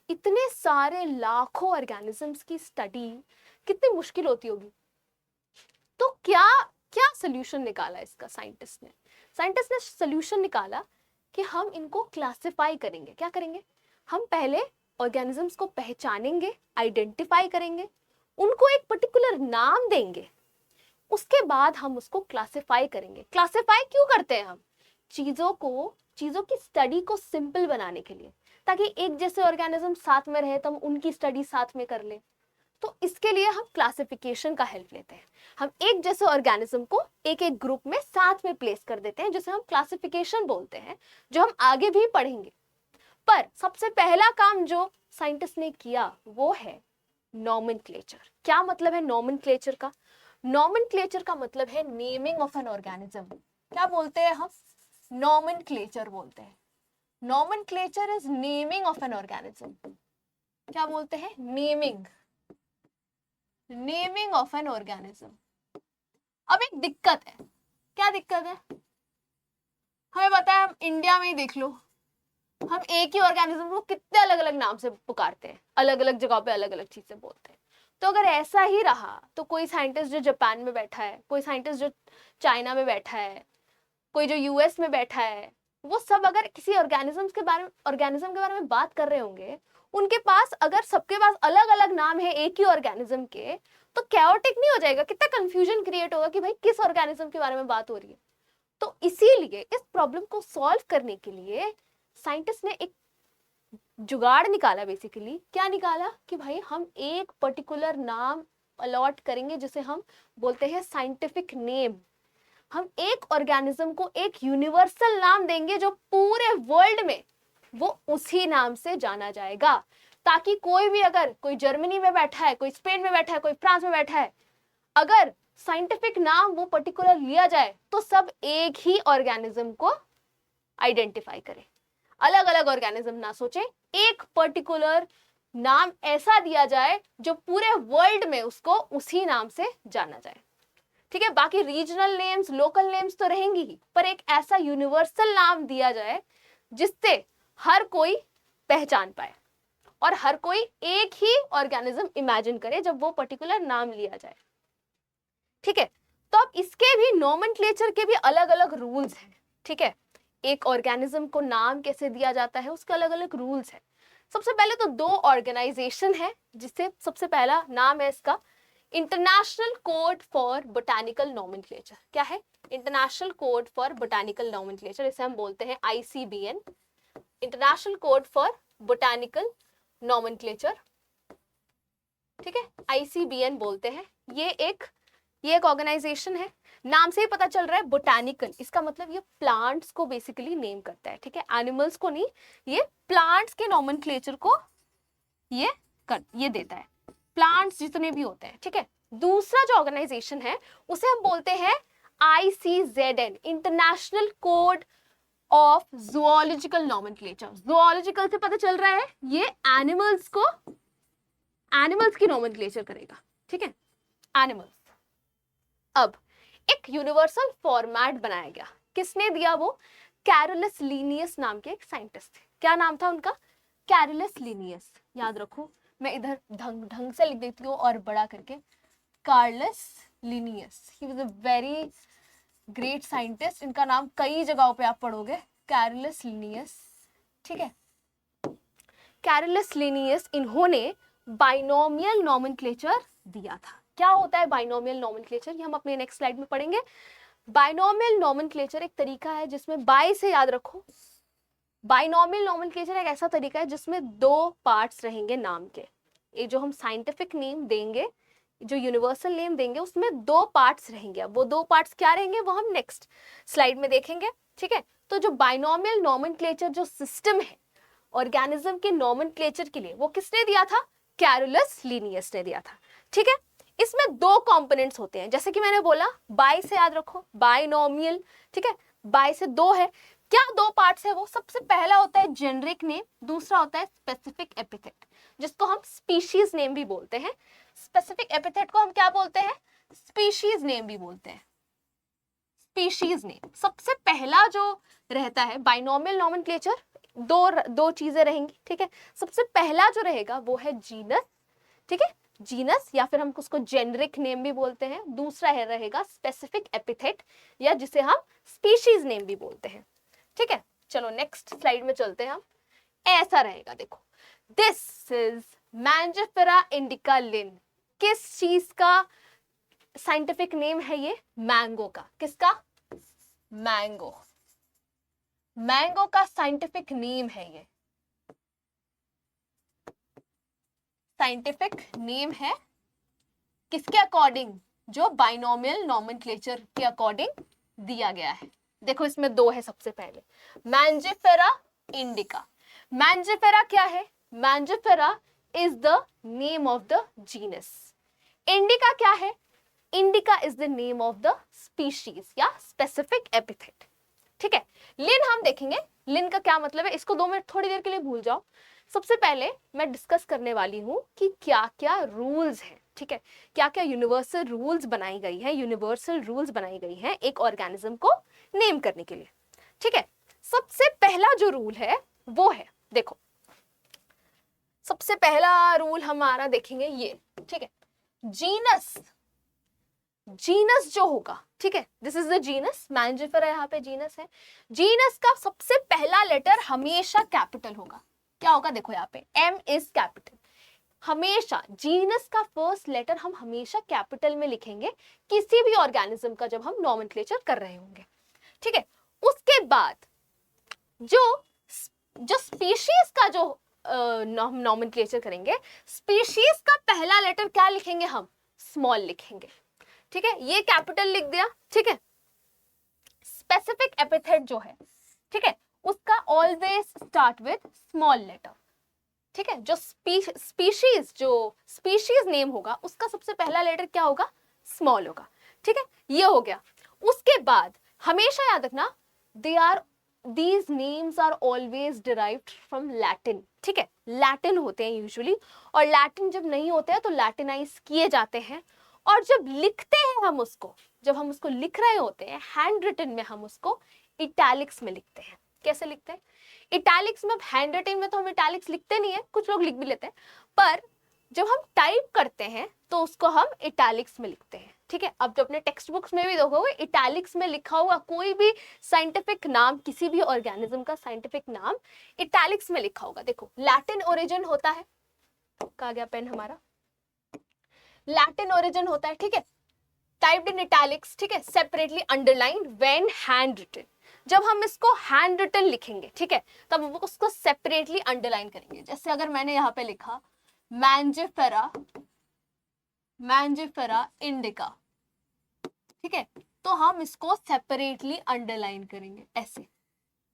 इतने सारे लाखों ऑर्गेनिजम्स की स्टडी कितनी मुश्किल होती होगी। तो क्या सोल्यूशन निकाला इसका साइंटिस्ट ने सोल्यूशन निकाला कि हम इनको क्लासिफाई करेंगे। क्या करेंगे? हम पहले ऑर्गेनिजम्स को पहचानेंगे, आइडेंटिफाई करेंगे, उनको एक पर्टिकुलर नाम देंगे, उसके बाद हम उसको क्लासिफाई करेंगे। क्लासिफाई क्यों करते हैं हम? चीजों की स्टडी को सिंपल बनाने के लिए, ताकि एक जैसे ऑर्गेनिज्म साथ में रहे तो हम उनकी स्टडी साथ में कर ले। तो इसके लिए हम क्लासिफिकेशन का हेल्प लेते हैं। हम एक जैसे ऑर्गेनिज्म को एक एक ग्रुप में साथ में प्लेस कर देते हैं, जिसे हम क्लासिफिकेशन बोलते हैं, जो हम आगे भी पढ़ेंगे। पर सबसे पहला काम जो साइंटिस्ट ने किया वो है नॉमेनक्लेचर। क्या मतलब है नॉमेनक्लेचर का? नॉमेनक्लेचर का मतलब है नेमिंग ऑफ एन ऑर्गेनिज्म। क्या बोलते हैं हम? नॉमेनक्लेचर बोलते हैं। Nomenclature is naming of an organism. क्या बोलते हैं? Naming of an organism. अब एक दिक्कत है। क्या दिक्कत है? हमें पता है, हम इंडिया में ही देख लो, हम एक ही ऑर्गेनिज्म को कितने अलग अलग नाम से पुकारते हैं, अलग अलग जगह पे अलग अलग चीज से बोलते हैं। तो अगर ऐसा ही रहा तो कोई साइंटिस्ट जो जापान में बैठा है, कोई साइंटिस्ट जो चाइना में बैठा है, कोई जो यूएस में बैठा है, वो सब अगर किसी ऑर्गेनिज्म के बारे में बात कर रहे होंगे, उनके पास अगर सबके पास अलग अलग नाम है एक ही ऑर्गेनिज्म के, तो कैओटिक नहीं हो जाएगा? कितना कंफ्यूजन क्रिएट होगा कि भाई किस ऑर्गेनिज्म के बारे में बात हो रही है। तो इसीलिए इस प्रॉब्लम को सॉल्व करने के लिए साइंटिस्ट ने एक जुगाड़ निकाला। बेसिकली क्या निकाला कि भाई हम एक पर्टिकुलर नाम अलॉट करेंगे जिसे हम बोलते हैं साइंटिफिक नेम। हम एक ऑर्गेनिज्म को एक यूनिवर्सल नाम देंगे जो पूरे वर्ल्ड में वो उसी नाम से जाना जाएगा, ताकि कोई भी, अगर कोई जर्मनी में बैठा है, कोई स्पेन में बैठा है, कोई फ्रांस में बैठा है, अगर साइंटिफिक नाम वो पर्टिकुलर लिया जाए तो सब एक ही ऑर्गेनिज्म को आइडेंटिफाई करें। अलग अलग ऑर्गेनिज्म ना सोचे, एक पर्टिकुलर नाम ऐसा दिया जाए जो पूरे वर्ल्ड में उसको उसी नाम से जाना जाए। ठीक है, बाकी रीजनल नेम्स, लोकल नेम्स तो रहेंगी ही, पर एक ऐसा यूनिवर्सल नाम दिया जाए जिससे हर कोई पहचान पाए और हर कोई एक ही ऑर्गेनिज्म इमेजिन करे जब वो पर्टिकुलर नाम लिया जाए। ठीक है, तो अब इसके भी नॉमेनक्लेचर के भी अलग अलग रूल्स हैं। ठीक है, एक ऑर्गेनिज्म को नाम कैसे दिया जाता है उसके अलग अलग रूल्स हैं। सबसे पहले तो दो ऑर्गेनाइजेशन है, जिससे सबसे पहला नाम है इसका international code for botanical nomenclature. क्या है? International code for botanical nomenclature, इसे हम बोलते हैं ICBN, international code for botanical nomenclature. ठीक है, ICBN बोलते हैं। ये एक ऑर्गेनाइजेशन है। नाम से ही पता चल रहा है बोटानिकल, इसका मतलब ये प्लांट्स को बेसिकली नेम करता है। ठीक है, एनिमल्स को नहीं, ये प्लांट्स के नॉमेनक्लेचर को ये देता है, प्लांट्स जितने भी होते हैं। ठीक है, दूसरा जो ऑर्गेनाइजेशन है उसे हम बोलते हैं ICZN, international code of zoological nomenclature. Zoological से पता चल रहा है ये एनिमल्स की नॉमेनक्लेचर करेगा। ठीक है, एनिमल्स। अब एक यूनिवर्सल फॉर्मेट बनाया गया। किसने दिया? वो कैरोलस लीनियस नाम के एक साइंटिस्ट थे। क्या नाम था उनका? Carolus Linnaeus. याद रखो, मैं इधर ढंग से लिख देती हूँ और बड़ा करके, Carolus Linnaeus. He was a very great scientist. इनका नाम कई जगहों पे आप पढ़ोगे, कैरोलस लीनियस। ठीक है, कैरोलस लीनियस, इन्होंने बाइनोमियल नॉमेनक्लेचर दिया था। क्या होता है बाइनोमियल नॉमेनक्लेचर? ये हम अपने नेक्स्ट स्लाइड में पढ़ेंगे। बाइनोमियल नॉमेनक्लेचर एक तरीका है जिसमें, बाय से याद रखो, बाइनोमियल नॉमेनक्लेचर एक ऐसा तरीका है जिसमें दो पार्ट्स रहेंगे नाम के। ये जो हम साइंटिफिक नेम देंगे, जो यूनिवर्सल नेम देंगे, उसमें दो पार्ट्स रहेंगे। अब वो दो पार्ट्स क्या रहेंगे वो हम नेक्स्ट स्लाइड में देखेंगे। ठीक है, तो जो बाइनोमियल नॉमेनक्लेचर जो सिस्टम है ऑर्गेनिज्म के नॉमेनक्लेचर के लिए, वो किसने दिया था? कैरोलस लीनियस ने दिया था। ठीक है, इसमें दो कंपोनेंट्स होते हैं, जैसे कि मैंने बोला, बाय से याद रखो, बाइनोमियल। ठीक है, बाय से दो है। क्या दो पार्ट्स है वो? सबसे पहला होता है जेनरिक नेम, दूसरा होता है स्पेसिफिक एपिथेट, जिसको हम स्पीशीज नेम भी बोलते हैं। स्पेसिफिक एपिथेट को हम क्या बोलते हैं? स्पीशीज नेम भी बोलते हैं। स्पीशीज नेम सबसे पहला जो रहता है बाइनोमियल नॉमेनक्लेचर, दो चीजें रहेंगी। ठीक है, सबसे पहला जो रहेगा वो है जीनस। ठीक है, जीनस, या फिर हम उसको जेनरिक नेम भी बोलते हैं। दूसरा रहेगा स्पेसिफिक एपिथेट, या जिसे हम स्पीशीज नेम भी बोलते हैं। ठीक है, चलो नेक्स्ट स्लाइड में चलते हैं हम। ऐसा रहेगा, देखो, दिस इज मैंजिफेरा इंडिका लिन। किस चीज का साइंटिफिक नेम है ये? मैंगो का। किसका? मैंगो। मैंगो का साइंटिफिक नेम है ये। साइंटिफिक नेम है किसके अकॉर्डिंग? जो बाइनोमियल नॉमेनक्लेचर के अकॉर्डिंग दिया गया है। देखो, इसमें दो है। सबसे पहले मैंजिफेरा इंडिका। मैंजिफेरा क्या है? Mangifera is the name of the genus. Indica क्या है? Indica is the name of the species या स्पेसिफिक एपिथेट। ठीक है, लिन हम देखेंगे, लिन का क्या मतलब है, इसको 2 मिनट थोड़ी देर के लिए भूल जाओ। सबसे पहले मैं डिस्कस करने वाली हूं कि क्या क्या रूल्स हैं। ठीक है, क्या क्या यूनिवर्सल रूल्स बनाई गई है, यूनिवर्सल रूल्स बनाई गई हैं एक ऑर्गेनिज्म को नेम करने के लिए। ठीक है, सबसे पहला जो रूल है वो है, देखो सबसे पहला रूल हमारा देखेंगे ये। ठीक है, जीनस, जीनस जो होगा, ठीक है, दिस इज द जीनस, मैंजिफेरा यहाँ पे जीनस है। जीनस का सबसे पहला लेटर हमेशा कैपिटल होगा। क्या होगा? देखो यहाँ पे M इज कैपिटल। हमेशा जीनस का फर्स्ट लेटर हम हमेशा कैपिटल में लिखेंगे किसी भी ऑर्गेनिज्म का जब हम नॉमेनक्लेचर कर रहे होंगे। ठीक है, उसके बाद जो स्पीशीज का जो नॉमेनक्लेचर करेंगे, स्पीशीज का पहला लेटर क्या लिखेंगे हम? स्मॉल लिखेंगे। ठीक है, ये कैपिटल लिख दिया। ठीक है, स्पेसिफिक एपिथेट जो है, ठीक है, उसका always start with small letter. ठीक है, जो स्पीशीज नेम होगा उसका सबसे पहला लेटर क्या होगा? स्मॉल होगा। ठीक है, ये हो गया। उसके बाद हमेशा याद रखना, these names are always derived from Latin। ठीक है, लैटिन होते हैं यूजुअली, और लैटिन जब नहीं होते हैं तो लैटिनाइज किए जाते हैं, और जब लिखते हैं हम उसको, जब हम उसको लिख रहे होते हैं हैंड रिटन में, हम उसको इटैलिक्स में लिखते हैं। कैसे लिखते हैं? इटैलिक्स में, हैंड रिटन में तो हम इटैलिक्स लिखते नहीं है, कुछ लोग लिख भी लेते हैं, पर जब हम टाइप करते हैं तो उसको हम इटैलिक्स में लिखते हैं। ठीक है, अब जो अपने टेक्स्ट बुक्स में भी देखोगे इटैलिक्स में लिखा हुआ कोई भी साइंटिफिक नाम, किसी भी ऑर्गेनिज्म का साइंटिफिक नाम इटैलिक्स में लिखा होगा। देखो लैटिन ओरिजिन होता है, कहा गया पेन हमारा, लैटिन ओरिजिन होता है। ठीक है, टाइप्ड इन इटैलिक्स। ठीक है, separately underline when hand written. जब हम इसको हैंड रिटन लिखेंगे, ठीक है, तब वो उसको सेपरेटली अंडरलाइन करेंगे। जैसे अगर मैंने यहाँ पे लिखा मैंजिफेरा, मैंजिफेरा इंडिका, ठीक है, तो हम इसको सेपरेटली अंडरलाइन करेंगे ऐसे,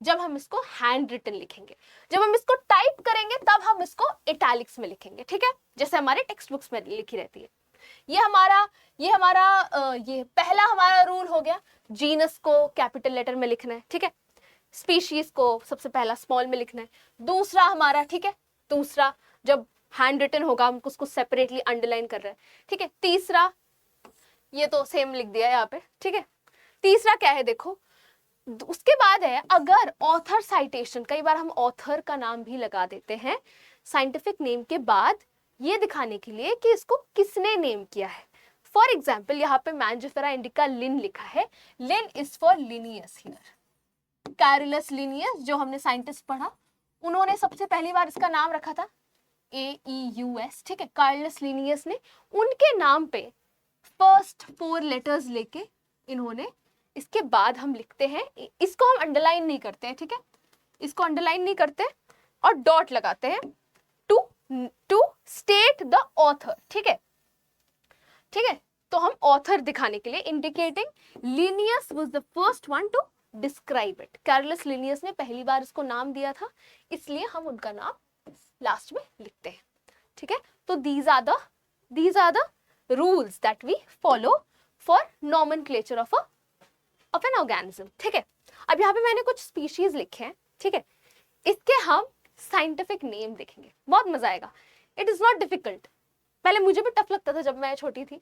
जब हम इसको हैंड रिटन लिखेंगे। जब हम इसको टाइप करेंगे तब हम इसको इटैलिक्स में लिखेंगे। ठीक है, जैसे हमारे टेक्स्ट बुक्स में लिखी रहती है। ये पहला हमारा रूल हो गया, जीनस को कैपिटल लेटर में लिखना है। ठीक है, स्पीशीज को सबसे पहला स्मॉल में लिखना है। दूसरा हमारा, ठीक है, दूसरा जब हैंड रिटन होगा हम उसको सेपरेटली अंडरलाइन कर रहे हैं। ठीक है, तीसरा ये तो सेम लिख दिया यहाँ पे। ठीक है, तीसरा क्या है देखो, उसके बाद है अगर ऑथर साइटेशन, कई बार हम ऑथर का नाम भी लगा देते हैं साइंटिफिक नेम के बाद, ये दिखाने के लिए कि इसको किसने नेम किया है। फॉर एग्जाम्पल यहाँ पे मैंजिफेरा इंडिका लिन लिखा है, Linn is for Linnaeus here. Carolus Linnaeus जो हमने साइंटिस्ट पढ़ा, उन्होंने सबसे पहली बार इसका नाम रखा था AEUS। ठीक है, कार्लस लिनियस ने, उनके नाम पे फर्स्ट 4 लेटर्स लेके इन्होंने, इसके बाद हम लिखते हैं, इसको हम अंडरलाइन नहीं करते हैं। ठीक है, इसको अंडरलाइन नहीं करते और डॉट लगाते हैं टू स्टेट द ऑथर। ठीक है, ठीक है, तो हम ऑथर दिखाने के लिए indicating Linnaeus was the first one to describe it. Carolus Linnaeus ने पहली बार इसको नाम दिया था, इसलिए हम उनका नाम लास्ट में लिखते हैं। ठीक है, तो these are the rules that we follow for nomenclature of an organism। ठीक है, अब यहाँ पे मैंने कुछ स्पीशीज लिखे हैं। ठीक है, इसके हम साइंटिफिक नेम देखेंगे, बहुत मजा आएगा। इट इज नॉट डिफिकल्ट, पहले मुझे भी टफ लगता था जब मैं छोटी थी,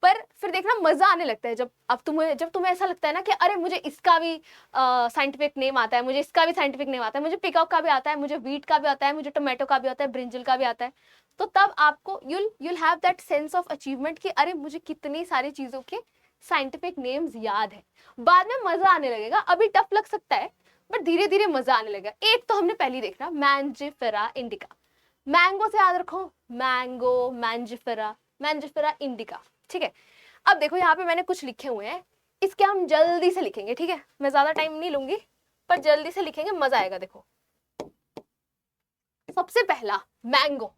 पर फिर देखना मजा आने लगता है जब तुम्हें ऐसा लगता है ना कि अरे मुझे इसका भी साइंटिफिक नेम आता है, मुझे इसका भी साइंटिफिक नेम आता है, मुझे पिकॉक का भी आता है, मुझे व्हीट का भी आता है, मुझे टोमेटो का भी आता है, ब्रिंजल का भी आता है। तो तब आपको you'll have that sense of achievement कि अरे मुझे कितनी सारी चीजों के साइंटिफिक नेम्स याद है। बाद में मजा आने लगेगा, अभी टफ लग सकता है बट धीरे धीरे मजा आने लगेगा। एक तो हमने पहले देखना मैंजिफेरा इंडिका, मैंगो से याद रखो, मैंगो, मैंजिफेरा, मैंजिफेरा इंडिका। ठीक है, अब देखो यहाँ पे मैंने कुछ लिखे हुए हैं, इसके हम जल्दी से लिखेंगे। ठीक है, मैं ज्यादा टाइम नहीं लूंगी पर जल्दी से लिखेंगे, मजा आएगा। देखो सबसे पहला मैंगो।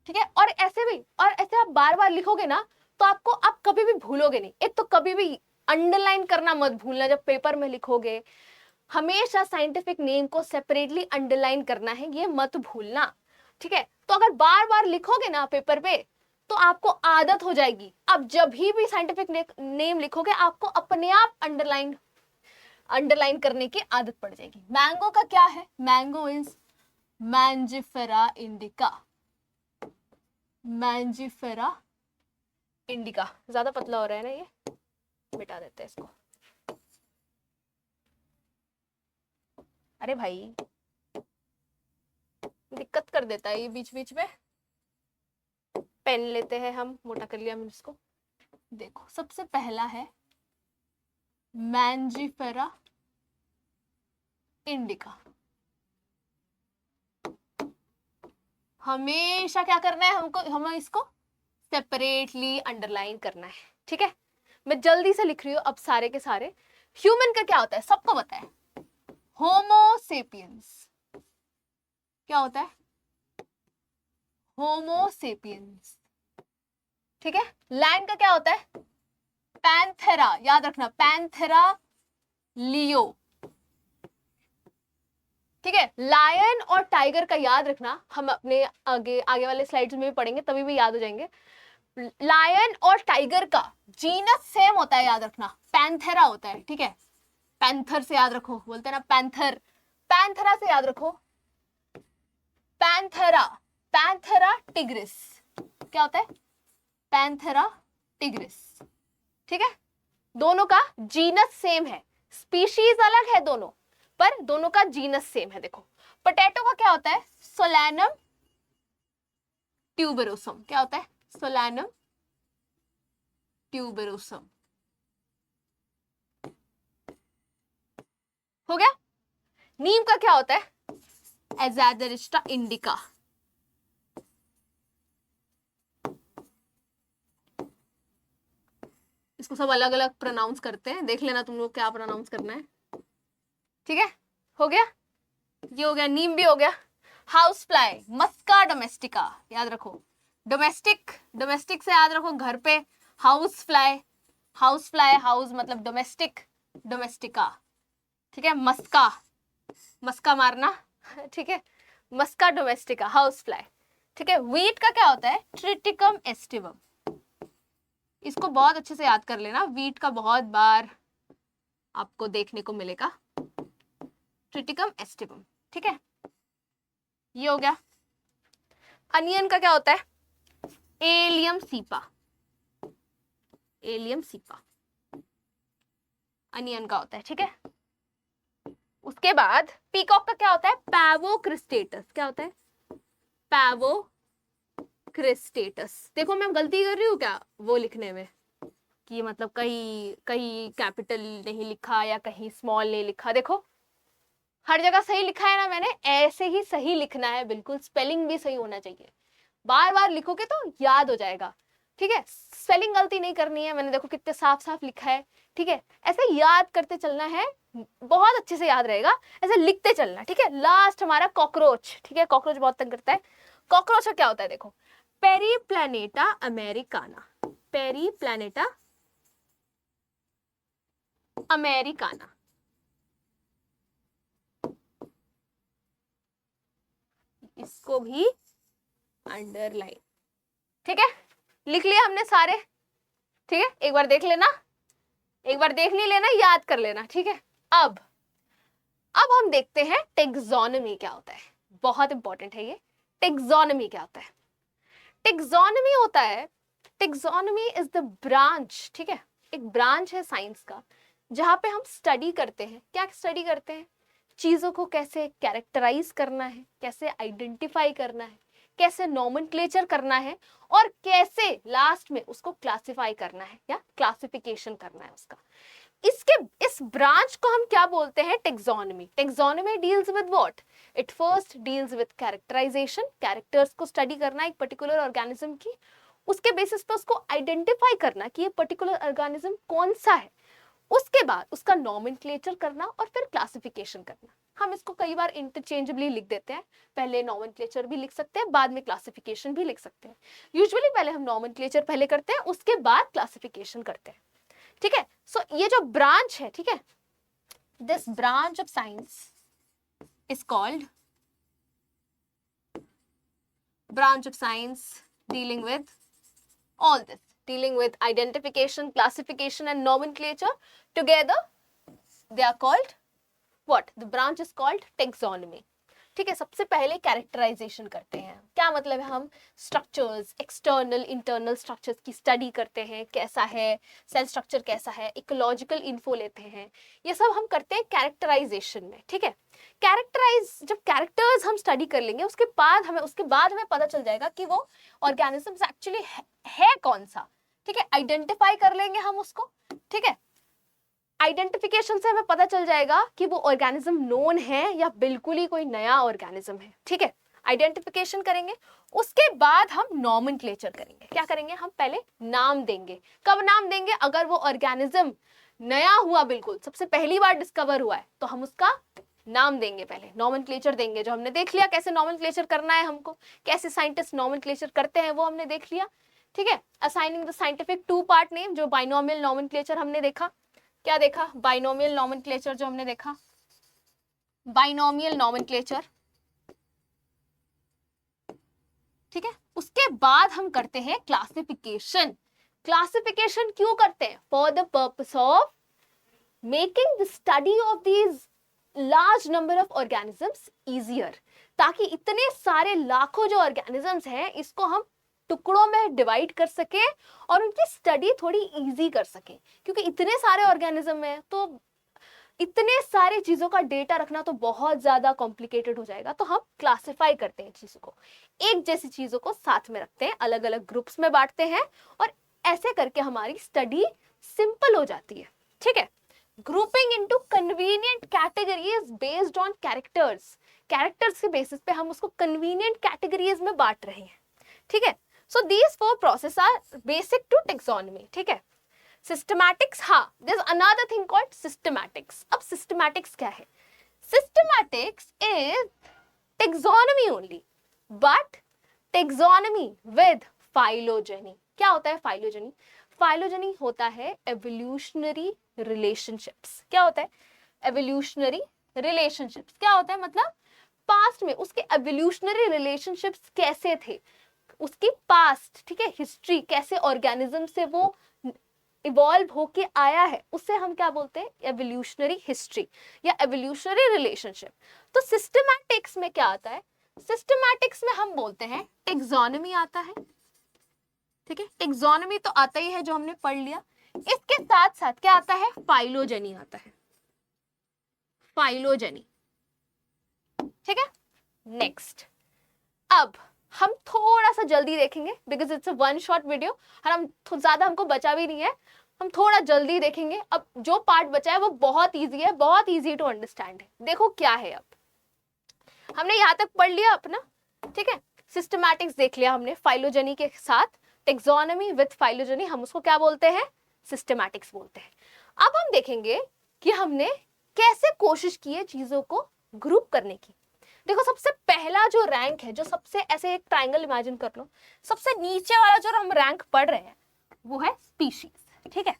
ठीक है, और ऐसे आप बार बार लिखोगे ना तो आप कभी भी भूलोगे नहीं। एक तो कभी भी अंडरलाइन करना मत भूलना जब पेपर में लिखोगे, हमेशा साइंटिफिक नेम को सेपरेटली अंडरलाइन करना है, ये मत भूलना, ठीक है। तो अगर बार बार लिखोगे ना पेपर पे तो आपको आदत हो जाएगी। अब जब भी साइंटिफिक नेम लिखोगे आपको अपने आप अंडरलाइन करने की आदत पड़ जाएगी। मैंगो का क्या है? Mango is Mangifera indica. Mangifera indica. ज्यादा पतला हो रहा है ना ये, मिटा देते हैं इसको। अरे भाई दिक्कत कर देता है ये बीच बीच में। पेन लेते हैं हम, मोटा कर लिया मैंने इसको। देखो सबसे पहला है मैंजिफेरा इंडिका। हमेशा क्या करना है हमको? हमें इसको सेपरेटली अंडरलाइन करना है, ठीक है। मैं जल्दी से लिख रही हूं अब सारे के सारे। ह्यूमन का क्या होता है सबको पता है, होमो सेपियंस। क्या होता है? होमो सेपियंस, ठीक है। लैंड का क्या होता है? पैंथेरा, याद रखना, पैंथेरा लियो, ठीक है। लायन और टाइगर का याद रखना, हम अपने आगे वाले स्लाइड्स में भी पढ़ेंगे तभी भी याद हो जाएंगे। लायन और टाइगर का जीनस सेम होता है, याद रखना, पैंथेरा होता है, ठीक है। पैंथर से याद रखो, बोलते हैं ना पैंथर, पैंथेरा से याद रखो, पैंथेरा, पैंथेरा टिग्रिस। क्या होता है? पैंथेरा टिग्रिस, ठीक है। दोनों का जीनस सेम है, स्पीशीज अलग है दोनों, पर दोनों का जीनस सेम है। देखो पोटैटो का क्या होता है? Solanum tuberosum. क्या होता है? Solanum tuberosum. हो गया। नीम का क्या होता है? एजाडेरिस्टा इंडिका। इसको सब अलग अलग प्रोनाउंस करते हैं, देख लेना तुम लोग क्या प्रोनाउंस करना है, ठीक है। हो गया, ये हो गया, नीम भी हो गया। हाउस फ्लाई, मस्का डोमेस्टिका, याद रखो। डोमेस्टिक, डोमेस्टिक से याद रखो घर पे। House fly, house fly, house मतलब डोमेस्टिक, डोमेस्टिका, ठीक है। मस्का, मस्का मारना, ठीक है। मस्का डोमेस्टिका, हाउस फ्लाई, ठीक है। वीट का क्या होता है? Triticum aestivum. इसको बहुत अच्छे से याद कर लेना, वीट का बहुत बार आपको देखने को मिलेगा, ट्रिटिकम एस्टिवम, ठीक है। ये हो गया। अनियन का क्या होता है? Allium cepa, allium cepa onion का होता है, ठीक है। उसके बाद पीकॉक का क्या होता है? पैवोक्रिस्टेटस। क्या होता है? पैवोक्रिस्टेटस। देखो मैं गलती कर रही हूँ क्या वो लिखने में, कि मतलब कहीं कहीं कैपिटल नहीं लिखा या कहीं स्मॉल नहीं लिखा। देखो हर जगह सही लिखा है ना मैंने, ऐसे ही सही लिखना है, बिल्कुल स्पेलिंग भी सही होना चाहिए। बार बार लिखोगे तो याद हो जाएगा, ठीक है। स्पेलिंग गलती नहीं करनी है, मैंने देखो कितने साफ साफ लिखा है, ठीक है। ऐसे याद करते चलना है, बहुत अच्छे से याद रहेगा, ऐसे लिखते चलना, ठीक है। लास्ट हमारा कॉकरोच, ठीक है। कॉकरोच बहुत तंग करता है। कॉकरोच का क्या होता है? देखो पेरीप्लैनेटा अमेरिकाना, पेरीप्लैनेटा अमेरिकाना, इसको भी अंडरलाइन, ठीक है। लिख लिया हमने सारे, ठीक है। एक बार देख लेना, एक बार देख नहीं लेना, याद कर लेना, ठीक है। अब हम देखते हैं टेक्सोनमी क्या होता है, बहुत इंपॉर्टेंट है ये। टेक्सोनमी क्या होता है? टेक्सोनमी होता है, टेक्सोनमी इज द ब्रांच, ठीक है। एक ब्रांच है साइंस का जहां पे हम स्टडी करते हैं। क्या स्टडी करते हैं? चीजों को कैसे कैरेक्टराइज करना है, कैसे आइडेंटिफाई करना है, कैसे नॉमेनक्लेचर करना है, और कैसे लास्ट में उसको क्लासिफाई करना है या क्लासिफिकेशन करना है उसका। इस ब्रांच को हम क्या बोलते हैं? Taxonomy. Taxonomy deals with what? It first deals with characterisation, characters को स्टडी करना एक पर्टिकुलर ऑर्गेनिज्म की, उसके बेसिस पे उसको आइडेंटिफाई करना कि ये पर्टिकुलर ऑर्गेनिज्म कौन सा है, उसके बाद उसका नॉमेनक्लेचर करना और फिर क्लासिफिकेशन करना। हम इसको कई बार इंटरचेंजेबली लिख देते हैं, पहले नॉमेनक्लेचर भी लिख सकते हैं, बाद में क्लासिफिकेशन भी लिख सकते हैं। यूजुअली पहले हम नॉमेनक्लेचर पहले करते हैं, उसके बाद क्लासिफिकेशन करते हैं, ठीक है। सो ये जो ब्रांच है, ठीक है, this branch of science is called branch of science dealing with all this, dealing with identification, classification and nomenclature. Together they are called what? The branch is called taxonomy. ठीक है, सबसे पहले कैरेक्टराइजेशन करते हैं. क्या मतलब है? हम स्ट्रक्चर्स, एक्सटर्नल इंटरनल स्ट्रक्चर्स की स्टडी करते हैं, कैसा है सेल स्ट्रक्चर, कैसा है, इकोलॉजिकल इन्फो लेते हैं, ये सब हम करते हैं कैरेक्टराइजेशन में. ठीक है, कैरेक्टराइज जब कैरेक्टर्स हम स्टडी कर लेंगे उसके बाद हमें पता चल जाएगा कि वो ऑर्गेनिजम्स एक्चुअली है कौन सा. ठीक है, आइडेंटिफाई कर लेंगे हम उसको. ठीक है, आइडेंटिफिकेशन से हमें पता चल जाएगा कि वो ऑर्गेनिज्म नोन है या बिल्कुल ही कोई नया ऑर्गेनिज्म है. ठीक है, आइडेंटिफिकेशन करेंगे, उसके बाद हम नॉमेनक्लेचर करेंगे. क्या करेंगे? हम पहले नाम देंगे. कब नाम देंगे? अगर वो ऑर्गेनिज्म नया हुआ, बिल्कुल सबसे पहली बार डिस्कवर हुआ है, तो हम उसका नाम देंगे, पहले नॉमेनक्लेचर देंगे. जो हमने देख लिया कैसे नॉमेनक्लेचर करना है हमको, कैसे साइंटिस्ट नॉमेनक्लेचर करते हैं वो हमने देख लिया. ठीक है, assigning the scientific two part name, जो बाइनोमियल नॉमेनक्लेचर हमने देखा. क्या देखा? बाइनोमियल नॉमेनक्लेचर जो हमने देखा, बाइनोमियल नॉमेनक्लेचर. ठीक है, उसके बाद हम करते हैं क्लासिफिकेशन. क्लासिफिकेशन क्यों करते हैं? For the purpose of making the study of these large number of organisms easier, ताकि इतने सारे लाखों जो ऑर्गेनिजम्स हैं इसको हम टुकड़ों में डिवाइड कर सके और उनकी स्टडी थोड़ी इजी कर सके. क्योंकि इतने सारे ऑर्गेनिज्म हैं तो इतने सारी चीजों का डेटा रखना तो बहुत ज्यादा कॉम्प्लिकेटेड हो जाएगा. तो हम क्लासिफाई करते हैं चीजों को, एक जैसी चीजों को साथ में रखते हैं, अलग अलग ग्रुप्स में बांटते हैं और ऐसे करके हमारी स्टडी सिंपल हो जाती है. ठीक है, grouping into convenient categories based on characters. Characters के बेसिस पे हम उसको कन्वीनियंट कैटेगरीज में बांट रहे हैं. ठीक है, so these four processes are basic to taxonomy. ठीक है, systematics, हाँ, there's another thing called systematics. अब systematics क्या है? Systematics is taxonomy only, but taxonomy with phylogeny. क्या होता है phylogeny? Phylogeny होता है evolutionary relationships. क्या होता है? Evolutionary relationships. क्या होता है? मतलब पास्ट में उसके evolutionary relationships कैसे थे, उसकी पास्ट, ठीक है, हिस्ट्री, कैसे ऑर्गेनिज्म से वो इवॉल्व होके आया है, उससे हम क्या बोलते हैं? एवोल्यूशनरी हिस्ट्री या एवोल्यूशनरी रिलेशनशिप. तो सिस्टमैटिक्स में क्या आता है? सिस्टमैटिक्स में हम बोलते हैं टेक्सोनोमी आता है. ठीक है, टेक्सोनोमी तो आता ही है जो हमने पढ़ लिया. इसके साथ साथ क्या आता है? फाइलोजेनी आता है. फाइलोजेनी. ठीक है, नेक्स्ट. अब हम थोड़ा सा जल्दी देखेंगे because it's a one shot video और हम ज्यादा हमको बचा भी नहीं है, हम थोड़ा जल्दी देखेंगे. अब जो पार्ट बचा है वो बहुत इजी है, बहुत इजी टू अंडरस्टैंड है. देखो क्या है, अब हमने यहाँ तक पढ़ लिया अपना. ठीक है, सिस्टमैटिक्स देख लिया हमने फाइलोजेनी के साथ. टेक्सोनोमी विद फाइलोजेनी, हम उसको क्या बोलते हैं? सिस्टमैटिक्स बोलते हैं. अब हम देखेंगे कि हमने कैसे कोशिश की है चीजों को ग्रुप करने की. देखो, सबसे पहला जो रैंक है, जो सबसे ऐसे एक ट्रायंगल इमेजिन कर लो, सबसे नीचे वाला जो हम रैंक पढ़ रहे हैं वो है स्पीशीज. ठीक है,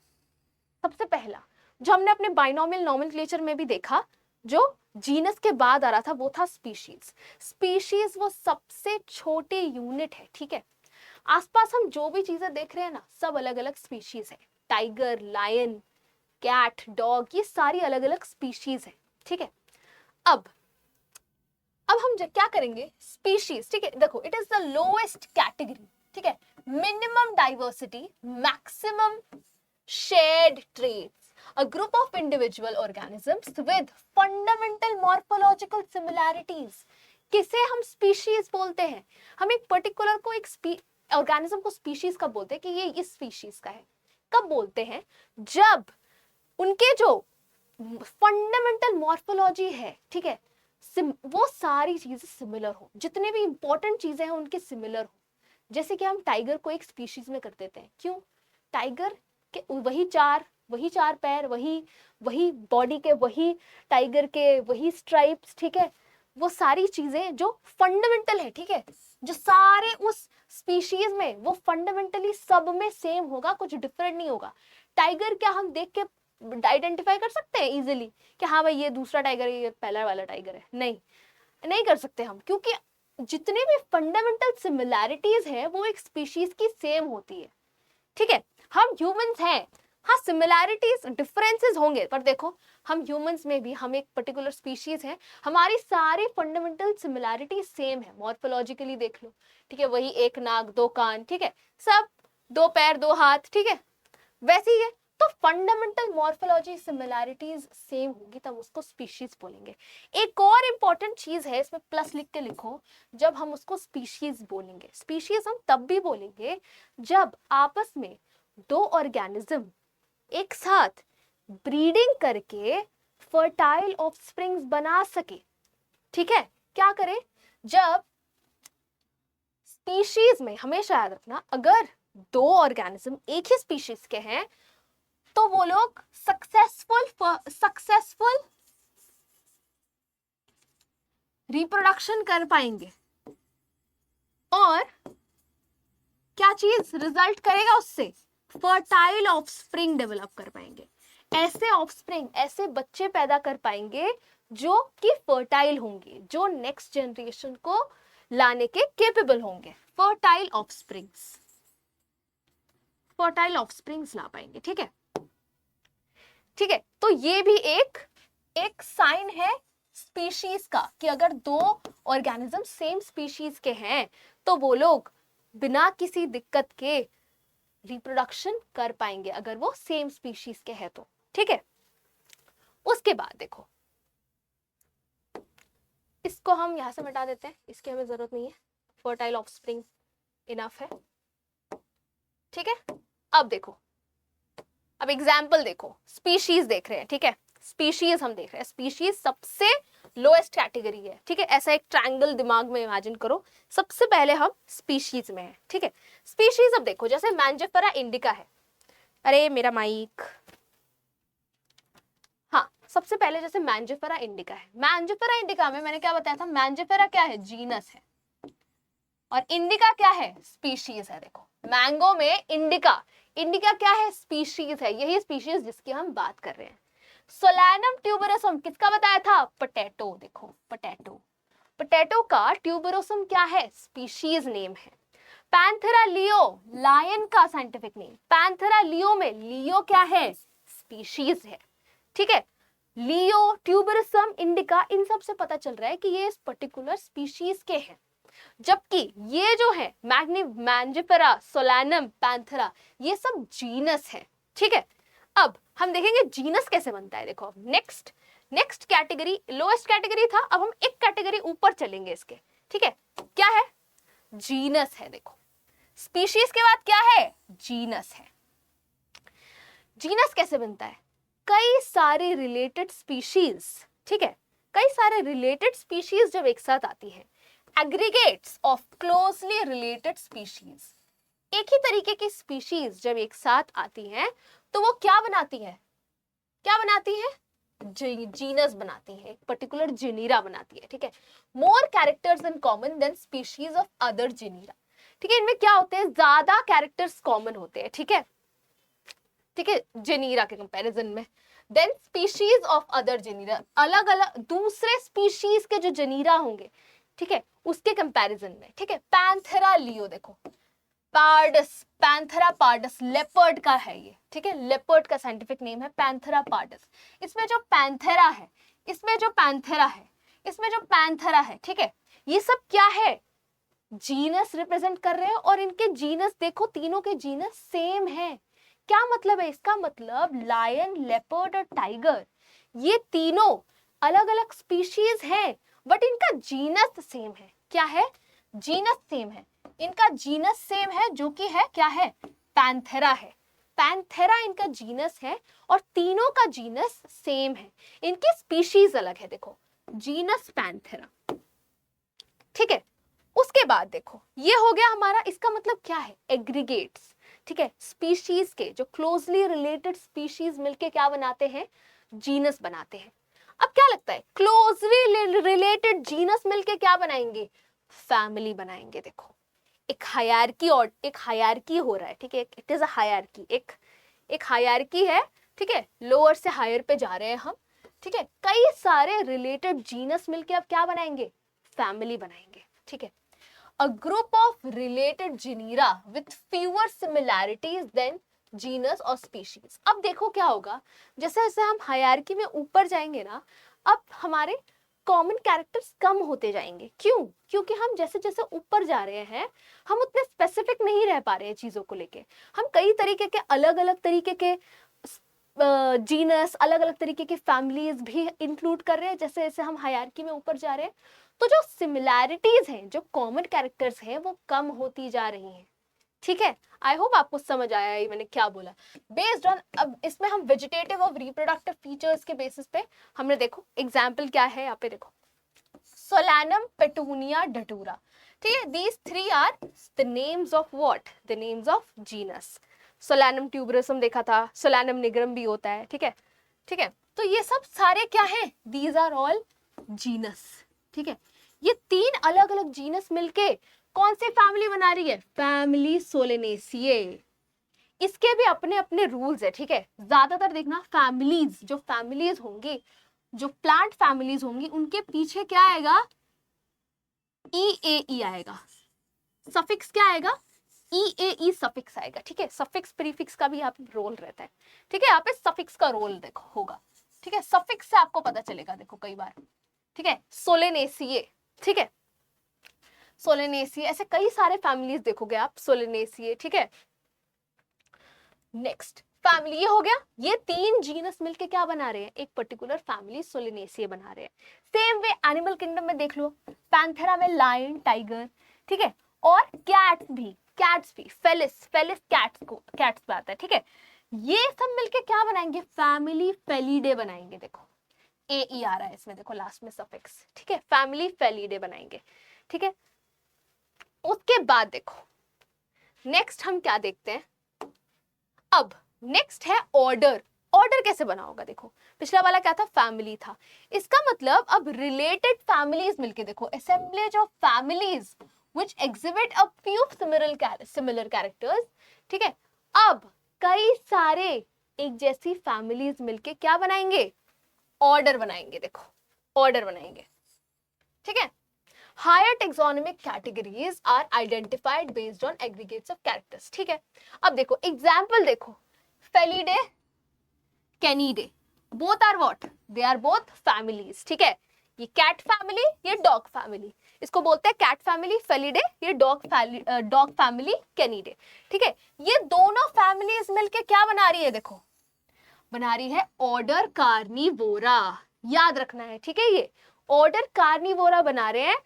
सबसे पहला जो हमने अपने बाइनोमियल नॉमेनक्लेचर में भी देखा, जो जीनस के बाद आ रहा था, वो था स्पीशीज. स्पीशीज वो सबसे छोटे यूनिट है. ठीक है, आसपास हम जो भी चीजें देख रहे हैं ना, सब अलग अलग स्पीशीज है. टाइगर, लायन, कैट, डॉग, ये सारी अलग अलग स्पीशीज है. ठीक है, अब हम क्या करेंगे? स्पीशीज. ठीक है, देखो, it is the lowest category. ठीक है, minimum diversity, maximum shared traits, a group of individual organisms with fundamental morphological similarities. किसे हम स्पीशीज बोलते हैं? हम एक पर्टिकुलर को, एक ऑर्गेनिज्म को स्पीशीज कब बोलते हैं कि ये इस स्पीशीज का है? कब बोलते हैं? जब उनके जो फंडामेंटल मॉर्फोलॉजी है, ठीक है, वो सारी चीजें सिमिलर हो, जितने भी इंपॉर्टेंट चीजें हैं उनके सिमिलर हो. जैसे कि हम टाइगर को एक स्पीशीज में कर देते हैं. क्यों? टाइगर के वही चार पैर, वही बॉडी के, वही टाइगर के वही स्ट्राइप्स. ठीक है, वो सारी चीजें जो फंडामेंटल है, ठीक है, जो सारे उस स्पीशीज में वो फंडामेंटली सब में सेम होगा, कुछ डिफरेंट नहीं होगा. टाइगर क्या हम देख के आइडेंटिफाई कर सकते हैं इजीली कि हाँ भाई ये दूसरा टाइगर है, ये पहला वाला टाइगर है? नहीं, नहीं कर सकते हम, क्योंकि जितने भी फंडामेंटल सिमिलैरिटीज है वो एक स्पीशीज की सेम होती है, ठीक है? हम ह्यूमंस हैं, हाँ सिमिलैरिटीज डिफरेंसेस होंगे, पर देखो हम ह्यूमंस में भी हम एक पर्टिकुलर स्पीशीज हैं, हमारी सारी फंडामेंटल सिमिलैरिटीज सेम है, मॉर्फोलॉजिकली देख लो, ठीक है? वही एक नाक दो कान, ठीक है, सब दो पैर दो हाथ, ठीक है, वैसे ही है। तो फंडामेंटल मॉर्फोलॉजी सिमिलैरिटीज सेम होगी तब उसको स्पीशीज बोलेंगे। एक और इंपॉर्टेंट चीज है, इसमें प्लस लिख के लिखो, जब हम उसको स्पीशीज बोलेंगे, स्पीशीज हम तब भी बोलेंगे जब आपस में दो ऑर्गेनिज्म एक साथ ब्रीडिंग करके फर्टाइल ऑफस्प्रिंग्स बना सके, ठीक है? क्या करें? जब स्पीशीज में, हमेशा याद रखना, अगर दो ऑर्गेनिज्म एक ही स्पीशीज के हैं तो वो लोग सक्सेसफुल रिप्रोडक्शन कर पाएंगे, और क्या चीज रिजल्ट करेगा उससे? फर्टाइल ऑफस्प्रिंग डेवलप कर पाएंगे। ऐसे ऑफस्प्रिंग, ऐसे बच्चे पैदा कर पाएंगे जो कि फर्टाइल होंगे, जो नेक्स्ट जनरेशन को लाने के केपेबल होंगे। फर्टाइल ऑफस्प्रिंग्स ला पाएंगे, ठीक है? ठीक है, तो ये भी एक साइन है स्पीशीज का कि अगर दो ऑर्गेनिज्म सेम स्पीशीज के हैं तो वो लोग बिना किसी दिक्कत के रिप्रोडक्शन कर पाएंगे, अगर वो सेम स्पीशीज के हैं तो, ठीक है? उसके बाद देखो, इसको हम यहां से मिटा देते हैं, इसकी हमें जरूरत नहीं है, फर्टाइल ऑफस्प्रिंग इनफ है, ठीक है? अब देखो, अब एग्जाम्पल देखो, स्पीशीज देख रहे हैं, ठीक है? स्पीशीज हम देख रहे हैं, स्पीशीज सबसे लोएस्ट कैटेगरी है, ठीक है? ऐसा एक ट्रायंगल दिमाग में इमेजिन करो, सबसे पहले हम स्पीशीज में है, ठीक है? स्पीशीज अब देखो, जैसे मैंजिफेरा इंडिका है, अरे मेरा माइक, हाँ, सबसे पहले जैसे मैंजिफेरा इंडिका है, मैंजिफेरा इंडिका में मैंने क्या बताया था? मैंजिफेरा क्या है? जीनस है, और इंडिका क्या है? स्पीशीज है। देखो, मैंगो में इंडिका क्या है? स्पीशीज है, यही स्पीशीज जिसकी हम बात कर रहे हैं। सोलैनम ट्यूबरोसम किसका बताया था? पोटैटो। देखो, पोटैटो का ट्यूबरोसम क्या है? स्पीशीज नेम है। पैंथेरा लियो, लायन का साइंटिफिक नेम। पैंथेरा लियो में लियो क्या है? स्पीशीज है, ठीक है? लियो, ट्यूबरोसम, इंडिका, इन सब से पता चल रहा है कि ये इस पर्टिकुलर स्पीशीज के हैं, जबकि ये जो है मैंजिफेरा, सोलैनम, पैंथेरा, ये सब जीनस है, ठीक है? अब हम देखेंगे जीनस कैसे बनता है। देखो, नेक्स्ट कैटेगरी, लोएस्ट कैटेगरी था, अब हम एक कैटेगरी ऊपर चलेंगे इसके, ठीक है? क्या है? जीनस है। देखो, स्पीशीज के बाद क्या है? जीनस है। जीनस कैसे बनता है? कई सारी रिलेटेड स्पीशीज, ठीक है? कई सारे रिलेटेड स्पीशीज जब एक साथ आती है, aggregates of closely related species, एक ही तरीके की स्पीशीज जब एक साथ आती हैं तो वो क्या बनाती है? जीनस बनाती है, एक पर्टिकुलर जेनीरा बनाती है, ठीक है? More characters in common than species of other genera, ठीक है? इनमें क्या होते हैं? ज्यादा कैरेक्टर्स कॉमन होते हैं, ठीक है? जेनीरा के कंपैरिजन में। देन स्पीशीज ऑफ अदर जेनीरा, अलग अलग दूसरे स्पीशीज के जो जेनीरा होंगे, ठीक है, उसके कंपैरिजन में, ठीक है? पैंथेरा लियो, देखो, पार्डस, पैंथेरा पार्डस, लेपर्ड का है ये, ठीक है? लेपर्ड का साइंटिफिक नेम है पैंथेरा पार्डस। इसमें जो पैंथेरा है, ठीक है, ये सब क्या है? जीनस रिप्रेजेंट कर रहे हैं, और इनके जीनस देखो, तीनों के जीनस सेम है। क्या मतलब है इसका? मतलब लायन, लेपर्ड और टाइगर, ये तीनों अलग अलग स्पीशीज हैं, बट इनका जीनस सेम है। क्या है? जीनस सेम है। इनका जीनस सेम है, जो कि है क्या है? पैंथेरा है। पैंथेरा इनका जीनस है, और तीनों का जीनस सेम है, इनकी स्पीशीज अलग है। देखो, जीनस पैंथेरा, ठीक है? उसके बाद देखो, ये हो गया हमारा, इसका मतलब क्या है? एग्रीगेट्स, ठीक है? स्पीशीज के जो क्लोजली रिलेटेड स्पीशीज मिलके क्या बनाते हैं? जीनस बनाते हैं। अब क्या लगता है, क्लोजली रिलेटेड जीनस मिलके क्या बनाएंगे? फैमिली बनाएंगे। देखो, एक हायरार्की हो रहा है, ठीक है? इट इज अ हायरार्की, एक हायरार्की है ठीक है, लोअर से हायर पे जा रहे हैं हम, ठीक है। कई सारे रिलेटेड जीनस मिलके अब क्या बनाएंगे, फैमिली बनाएंगे, ठीक है। A group of related genera with fewer similarities than genus or species। अब देखो क्या होगा, जैसे जैसे हम हायरार्की में ऊपर जाएंगे ना, अब हमारे कॉमन कैरेक्टर्स कम होते जाएंगे। क्यों? क्योंकि हम जैसे जैसे ऊपर जा रहे हैं हम उतने स्पेसिफिक नहीं रह पा रहे हैं चीजों को लेके। हम कई तरीके के अलग अलग तरीके के जीनस, अलग अलग तरीके की फैमिलीज भी इंक्लूड कर रहे हैं जैसे जैसे हम हायरार्की में ऊपर जा रहे हैं। तो जो सिमिलैरिटीज हैं, जो कॉमन कैरेक्टर्स हैं, वो कम होती जा रही हैं, ठीक है। आई होप आपको समझ आया ये मैंने क्या बोला। बेस्ड ऑन, अब इसमें हम वेजिटेटिव और रिप्रोडक्टिव फीचर्स के बेसिस पे हमने, देखो एग्जाम्पल क्या है यहाँ पे, देखो सोलैनम, पेटूनिया, डटूरा, ठीक है। These three are the names of what, the names of genus. Solanum tuberosum देखा था, सोलैनम निग्रम भी होता है, ठीक है, ठीक है। तो ये सब सारे क्या हैं, दीज आर ऑल जीनस, ठीक है। ये तीन अलग अलग जीनस मिलके कौन सी फैमिली बना रही है, फैमिली सोलेनेसिए। इसके भी अपने अपने रूल्स है, ठीक है। ज्यादातर देखना फैमिलीज, जो फैमिलीज होंगी, जो प्लांट फैमिलीज होंगी, उनके पीछे क्या आएगा, ई आएगा, सफिक्स क्या आएगा, ई सफिक्स आएगा, ठीक है। सफिक्स प्रीफिक्स का भी यहाँ पे रोल रहता है, ठीक है। यहाँ पे सफिक्स का रोल देखो होगा, ठीक है। सफिक्स से आपको पता चलेगा, देखो कई बार, ठीक है। सोलेनेसिए, ठीक है, सोलेनेसिए, ऐसे कई सारे फैमिलीज देखोगे आप, सोलेनेसिए, ठीक है। नेक्स्ट फैमिली ये हो गया, ये तीन जीनस मिलके क्या बना रहे हैं, एक पर्टिकुलर फैमिली सोलेनेसिए बना रहे हैं। सेम वे एनिमल किंगडम में देख लो, पैंथेरा में लायन, टाइगर, ठीक है। और कैट्स भी फेलिस कैट्स पे आता है, ठीक है। ये सब मिलके क्या बनाएंगे, फैमिली फेलिडे बनाएंगे, देखो ए आ रहा है इसमें, देखो लास्ट में सफिक्स, ठीक है। फैमिली फेलिडे बनाएंगे, ठीक है। उसके बाद देखो नेक्स्ट हम क्या देखते हैं, अब नेक्स्ट है ऑर्डर। ऑर्डर कैसे बना होगा, देखो पिछला वाला क्या था, फैमिली था। इसका मतलब अब रिलेटेड फैमिलीज मिलके, देखो assemblage of families which exhibit a few similar characters, ठीक है। अब कई सारे एक जैसी फैमिलीज मिलके क्या बनाएंगे, ऑर्डर बनाएंगे, देखो ऑर्डर बनाएंगे, ठीक है। Higher taxonomic categories are identified based on aggregates of characters, ठीक है। अब देखो एग्जाम्पल देखो, Felidae, Canidae, both are what, they are both families, ठीक है। ये कैट फैमिली, ये डॉग फैमिली, इसको बोलते हैं कैट फैमिली फेलिडे, ये डॉग फैमिली कैनिडे, ठीक है। ये दोनों फैमिलीज मिलके क्या बना रही है, देखो बना रही है ऑर्डर कार्निवोरा, याद रखना है, ठीक है। ये ऑर्डर कार्निवोरा बना रहे हैं।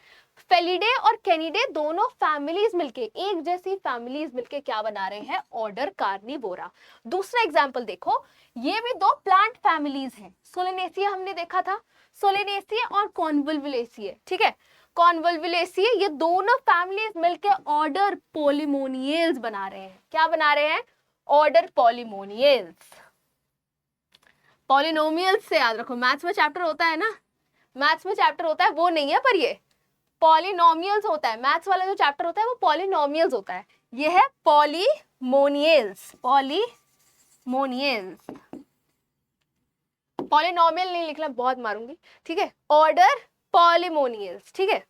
फेलिडे और कैनिडे दोनों फैमिलीज मिलके, एक जैसी फैमिलीज मिलके क्या बना रहे हैं, ऑर्डर कार्निवोरा। दूसरा एग्जांपल देखो, ये भी दो प्लांट फैमिलीज हैं, सोलेनेसिया हमने देखा था, सोलेनेसिया और कॉन्वोल्वुलेसिया, ठीक है। कॉन्वोल्वुलेसिया, ये दोनों फैमिलीज मिलके ऑर्डर पॉलीमोनियल्स बना रहे हैं। क्या बना रहे हैं, ऑर्डर पॉलीमोनियल्स। पॉलिनोमियल्स से याद रखो, मैथ्स में चैप्टर होता है ना, मैथ्स में चैप्टर होता है वो नहीं है, पर ये पॉलिनोमियल्स होता है। मैथ्स वाला जो चैप्टर होता है वो पॉलिनोमियल्स होता है, ये है पॉलीमोनियल्स। पॉलिनोमियल नहीं लिखना, बहुत मारूंगी, ठीक है। ऑर्डर पॉलीमोनियल्स, ठीक है,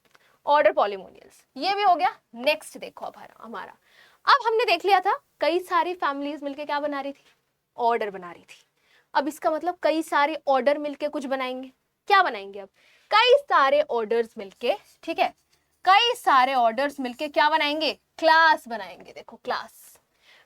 ऑर्डर पॉलीमोनियल्स, ये भी हो गया। नेक्स्ट देखो अब हमारा, अब हमने देख लिया था कई सारी फैमिलीज मिलके क्या बना रही थी, ऑर्डर बना रही थी। अब इसका मतलब कई सारे ऑर्डर मिलके कुछ बनाएंगे, क्या बनाएंगे, अब कई सारे ऑर्डर्स मिलके, ठीक है, कई सारे ऑर्डर्स मिलके क्या बनाएंगे, क्लास बनाएंगे। देखो क्लास,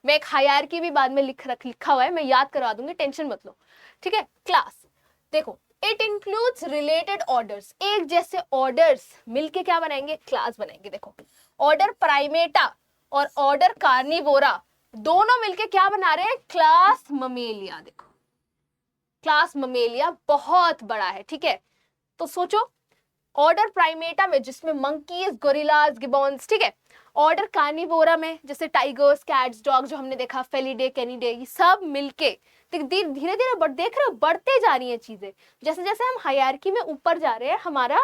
मैं एक हायरार्की भी बाद में लिखा हुआ है, मैं याद करवा दूंगी, टेंशन मत लो, ठीक है। क्लास देखो, इट इंक्लूड्स रिलेटेड ऑर्डर्स, एक जैसे ऑर्डर्स मिलके क्या बनाएंगे, क्लास बनाएंगे। देखो ऑर्डर प्राइमेटा और ऑर्डर कार्निवोरा दोनों मिलके क्या बना रहे हैं, क्लास ममेलिया। देखो क्लास ममेलिया बहुत बड़ा है, ठीक है। तो सोचो ऑर्डर प्राइमेटा में जिसमें मंकीज, गोरिल्लाज, गिबॉन्स, ठीक है। ऑर्डर कार्निवोरा में जैसे टाइगर्स, कैट्स, डॉग जो हमने देखा, फेलिडे, कैनिडे, ये सब मिलके धीरे धीरे देख रहे हो बढ़ते जा रही है चीजें। जैसे जैसे हम हायरार्की में ऊपर जा रहे हैं, हमारा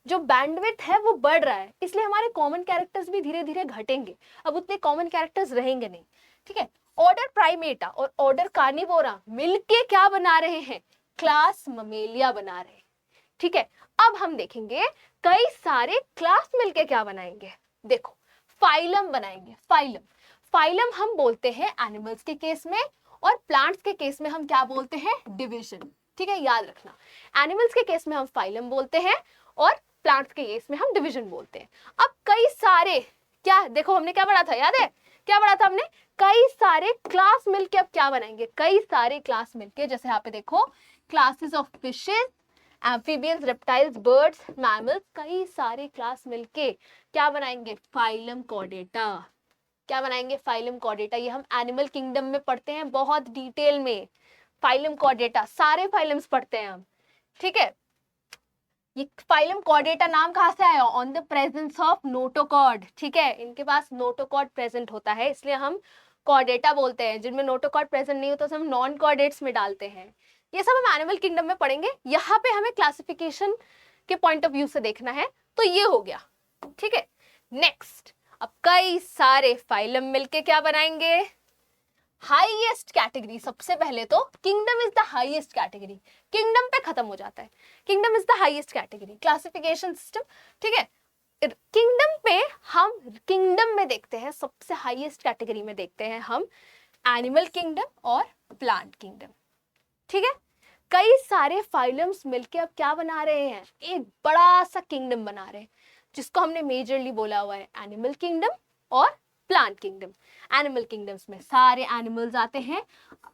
जो बैंडविड्थ है वो बढ़ रहा है, इसलिए हमारे कॉमन कैरेक्टर्स भी धीरे धीरे घटेंगे, अब उतने कॉमन कैरेक्टर्स रहेंगे नहीं, ठीक है। ऑर्डर प्राइमेटा और ऑर्डर कार्निवोरा मिलके क्या बना रहे हैं, क्लास ममेलिया बना रहे हैं। ठीक है, अब हम देखेंगे कई सारे क्लास मिलके क्या बनाएंगे। देखो, फाइलम बनाएंगे। फाइलम हम बोलते हैं एनिमल्स के केस में, और प्लांट्स के केस में हम क्या बोलते हैं, डिवीजन। ठीक है, याद रखना, एनिमल्स के केस में हम फाइलम बोलते हैं और प्लांट्स के केस में हम डिवीजन बोलते हैं। अब कई सारे, क्या देखो हमने क्या पढ़ा था, याद है क्या पढ़ा था हमने, कई सारे क्लास मिलके अब क्या बनाएंगे, कई सारे क्लास मिलके, जैसे यहाँ पे देखो, classes of fishes, amphibians, reptiles, birds, mammals, कई सारे क्लास मिलके क्या बनाएंगे, फाइलम कॉर्डेटा। क्या बनाएंगे, फाइलम कॉर्डेटा। ये हम एनिमल किंगडम में पढ़ते हैं बहुत डिटेल में, फाइलम कॉर्डेटा, सारे फाइलम्स पढ़ते हैं हम। ठीक है, ये फाइलम कॉर्डेटा नाम कहाँ से आया, on the presence of notochord. ठीक है, इनके पास नोटोकॉर्ड प्रेजेंट होता है, इसलिए हम कॉर्डेटा बोलते हैं। जिनमें नोटोकॉर्ड प्रेजेंट नहीं होता तो हम नॉन कॉर्डेट्स में डालते हैं। ये सब हम एनिमल किंगडम में पढ़ेंगे, यहाँ पे हमें क्लासिफिकेशन के पॉइंट ऑफ व्यू से देखना है। तो ये हो गया। ठीक है, नेक्स्ट, अब कई सारे फाइलम मिलके क्या बनाएंगे, हाईएस्ट कैटेगरी। सबसे पहले तो kingdom is the highest category, kingdom पे खत्म हो जाता है, kingdom is the highest category, classification system. ठीक है, किंगडम पे हम किंगडम में देखते हैं, सबसे हाईएस्ट कैटेगरी में देखते हैं हम एनिमल किंगडम और प्लांट किंगडम। ठीक है, कई सारे फाइलम्स मिलके अब क्या बना रहे हैं, एक बड़ा सा किंगडम बना रहे हैं, जिसको हमने मेजरली बोला हुआ है एनिमल किंगडम और प्लांट किंगडम। एनिमल किंगडम्स में सारे एनिमल्स आते हैं,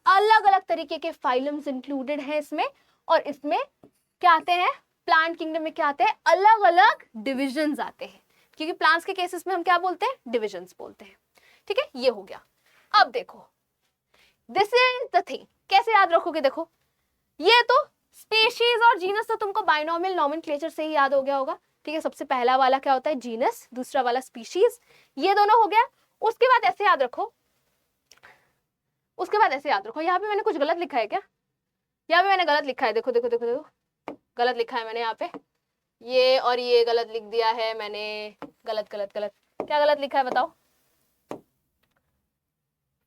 अलग अलग तरीके के फाइलम्स इंक्लूडेड हैं इसमें, और इसमें क्या आते हैं, प्लांट किंगडम में क्या आते हैं, अलग अलग डिविजन्स आते हैं, क्योंकि प्लांट्स के केसेस में हम क्या बोलते हैं, डिविजन्स बोलते हैं। ठीक है, ये हो गया। अब देखो, दिस इज द थिंग, कैसे याद रखोगे, देखो ये तो स्पीशीज और जीनस तो तुमको बाइनोमियल नोमेनक्लेचर से ही याद हो गया होगा। ठीक है, सबसे पहला वाला क्या होता है, जीनस, दूसरा वाला स्पीशीज, ये दोनों हो गया। उसके बाद ऐसे याद रखो, उसके बाद ऐसे याद रखो, यहाँ पे मैंने कुछ गलत लिखा है क्या, यहाँ पे मैंने गलत लिखा है, देखो देखो देखो देखो, गलत लिखा है मैंने यहाँ पे, ये और ये गलत लिख दिया है मैंने, गलत गलत गलत, क्या गलत लिखा है बताओ।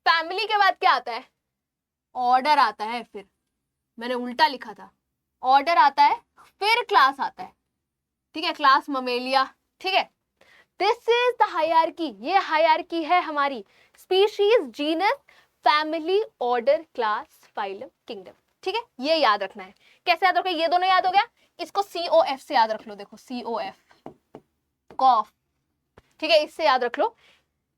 फैमिली के बाद क्या आता है, ऑर्डर आता है, फिर मैंने उल्टा लिखा था, ऑर्डर आता है फिर क्लास आता है। ठीक है, क्लास ममेलिया। ठीक है, दिस इज द हायरार्की, ये हायरार्की है हमारी, species, genus, family, order, class, phylum, kingdom. ठीक है, ये याद रखना है। कैसे याद रखो, ये दोनों याद हो गया, इसको COF से याद रख लो, देखो COF, कॉफ। ठीक है, इससे याद रख लो।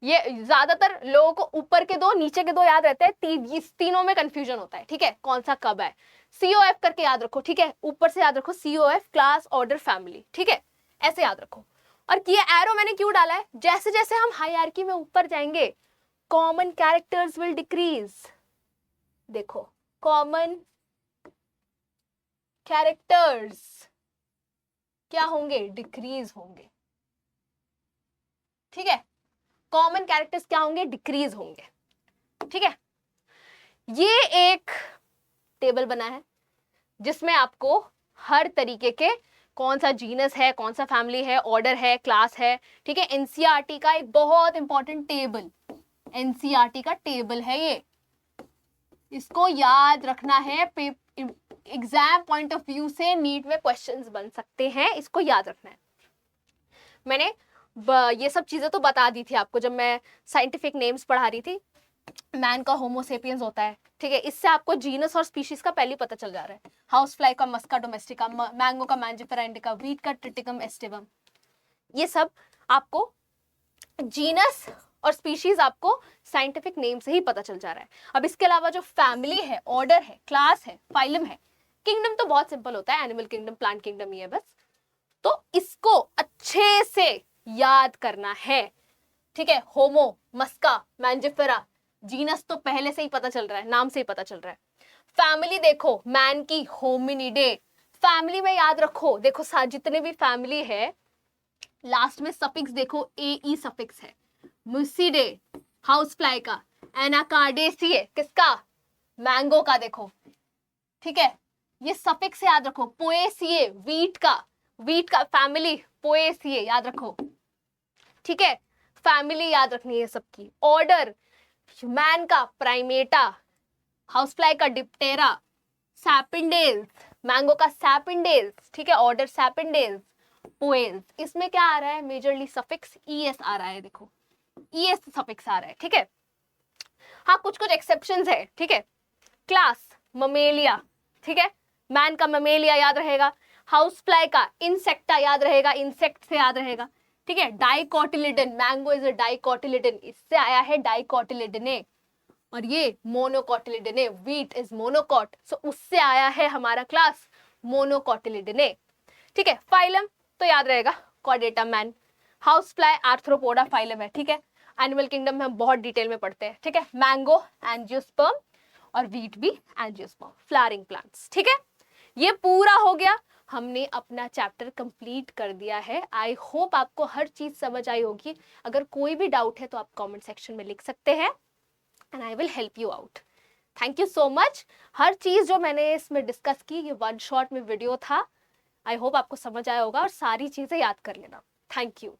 ये ज्यादातर लोगों को ऊपर के दो नीचे के दो याद रहते हैं, इस तीनों में कंफ्यूजन होता है। ठीक है, कौन सा कब है, COF करके याद रखो। ठीक है, ऊपर से याद रखो COF, क्लास, ऑर्डर, फैमिली। ठीक है, ऐसे याद रखो। और ये एरो मैंने क्यों डाला है, जैसे जैसे हम हायरार्की में ऊपर जाएंगे कॉमन कैरेक्टर्स विल डिक्रीज। देखो, कॉमन कैरेक्टर्स क्या होंगे, डिक्रीज होंगे। ठीक है, कॉमन कैरेक्टर्स क्या होंगे, डिक्रीज होंगे। ठीक है, ये एक टेबल बना है जिसमें आपको हर तरीके के कौन सा जीनस है, कौन सा फैमिली है, ऑर्डर है, क्लास है। ठीक है, NCERT का एक बहुत इंपॉर्टेंट टेबल, NCERT का टेबल है ये, इसको याद रखना है, एग्जाम पॉइंट ऑफ व्यू से नीट में क्वेश्चंस बन सकते हैं, इसको याद रखना है। मैंने ये सब चीजें तो बता दी थी आपको जब मैं साइंटिफिक नेम्स पढ़ा रही थी। मैन का होमोसेपियंस होता है। ठीक है, इससे आपको जीनस और स्पीशीज का पहले पता चल जा रहा है। हाउस फ्लाई का मस्का डोमेस्टिका, मैंगो का मैंजिफेरा इंडिका, वीट का ट्रिटिकम एस्टिवम, ये सब आपको जीनस और स्पीशीज आपको साइंटिफिक नेम से ही पता चल जा रहा है। अब इसके अलावा जो फैमिली है, ऑर्डर है, क्लास है, फाइलम है, किंगडम तो बहुत सिंपल होता है, एनिमल किंगडम, प्लांट किंगडम ही है बस। तो इसको अच्छे से याद करना है। ठीक है, होमो, मस्का, मैंजिफेरा, जीनस तो पहले से ही पता चल रहा है, नाम से ही पता चल रहा है। फैमिली देखो, मैन की होमिनिडे, फैमिली में याद रखो, देखो जितने भी फैमिली है लास्ट में सफिक्स देखो, AE सफिक्स है। मुसिडे, हाउस फ्लाई का, एनाकार्डेसिए किसका, मैंगो का, देखो। ठीक है, ये सफिक्स याद रखो। पोएसिए, वीट का फैमिली, पोएसिए याद रखो। ठीक है, फैमिली याद रखनी है सबकी। ऑर्डर, मैन का प्राइमेटा, हाउसफ्लाई का डिप्टेरा, सैपिंडेल्स, मैंगो का सैपिंडेल्स, ठीक है, ऑर्डर सैपिंडेल्स, पोएल्स। इसमें क्या आ रहा है, मेजरली सफिक्स ईएस आ रहा है, देखो ईएस सफिक्स आ रहा है, ठीक है। हाँ कुछ कुछ एक्सेप्शंस है, ठीक है। क्लास ममेलिया, ठीक है, मैन का ममेलिया याद रहेगा, हाउस फ्लाई का इंसेक्टा याद रहेगा, इंसेक्ट से याद रहेगा, ठीक है। Dicotyledon, mango is a dicotyledon, इससे आया है डाइकोटिलिडने, और ये मोनोकोटिलिडने, व्हीट इज मोनोकॉट, सो उससे आया है हमारा क्लास मोनोकोटिलिडने, ठीक है। फाइलम तो याद रहेगा Chordata man, house fly arthropoda phylum है, ठीक है। एनिमल किंगडम में हम बहुत डिटेल में पढ़ते हैं, ठीक है। मैंगो एंजियोस्पर्म और व्हीट भी एंजियोस्पर्म, फ्लावरिंग प्लांट्स, ठीक है। ये पूरा हो गया, हमने अपना चैप्टर कंप्लीट कर दिया है। आई होप आपको हर चीज समझ आई होगी। अगर कोई भी डाउट है तो आप कमेंट सेक्शन में लिख सकते हैं and I will help you out. Thank you so much. हर चीज जो मैंने इसमें डिस्कस की, ये वन शॉट में वीडियो था। आई होप आपको समझ आया होगा और सारी चीजें याद कर लेना। Thank you.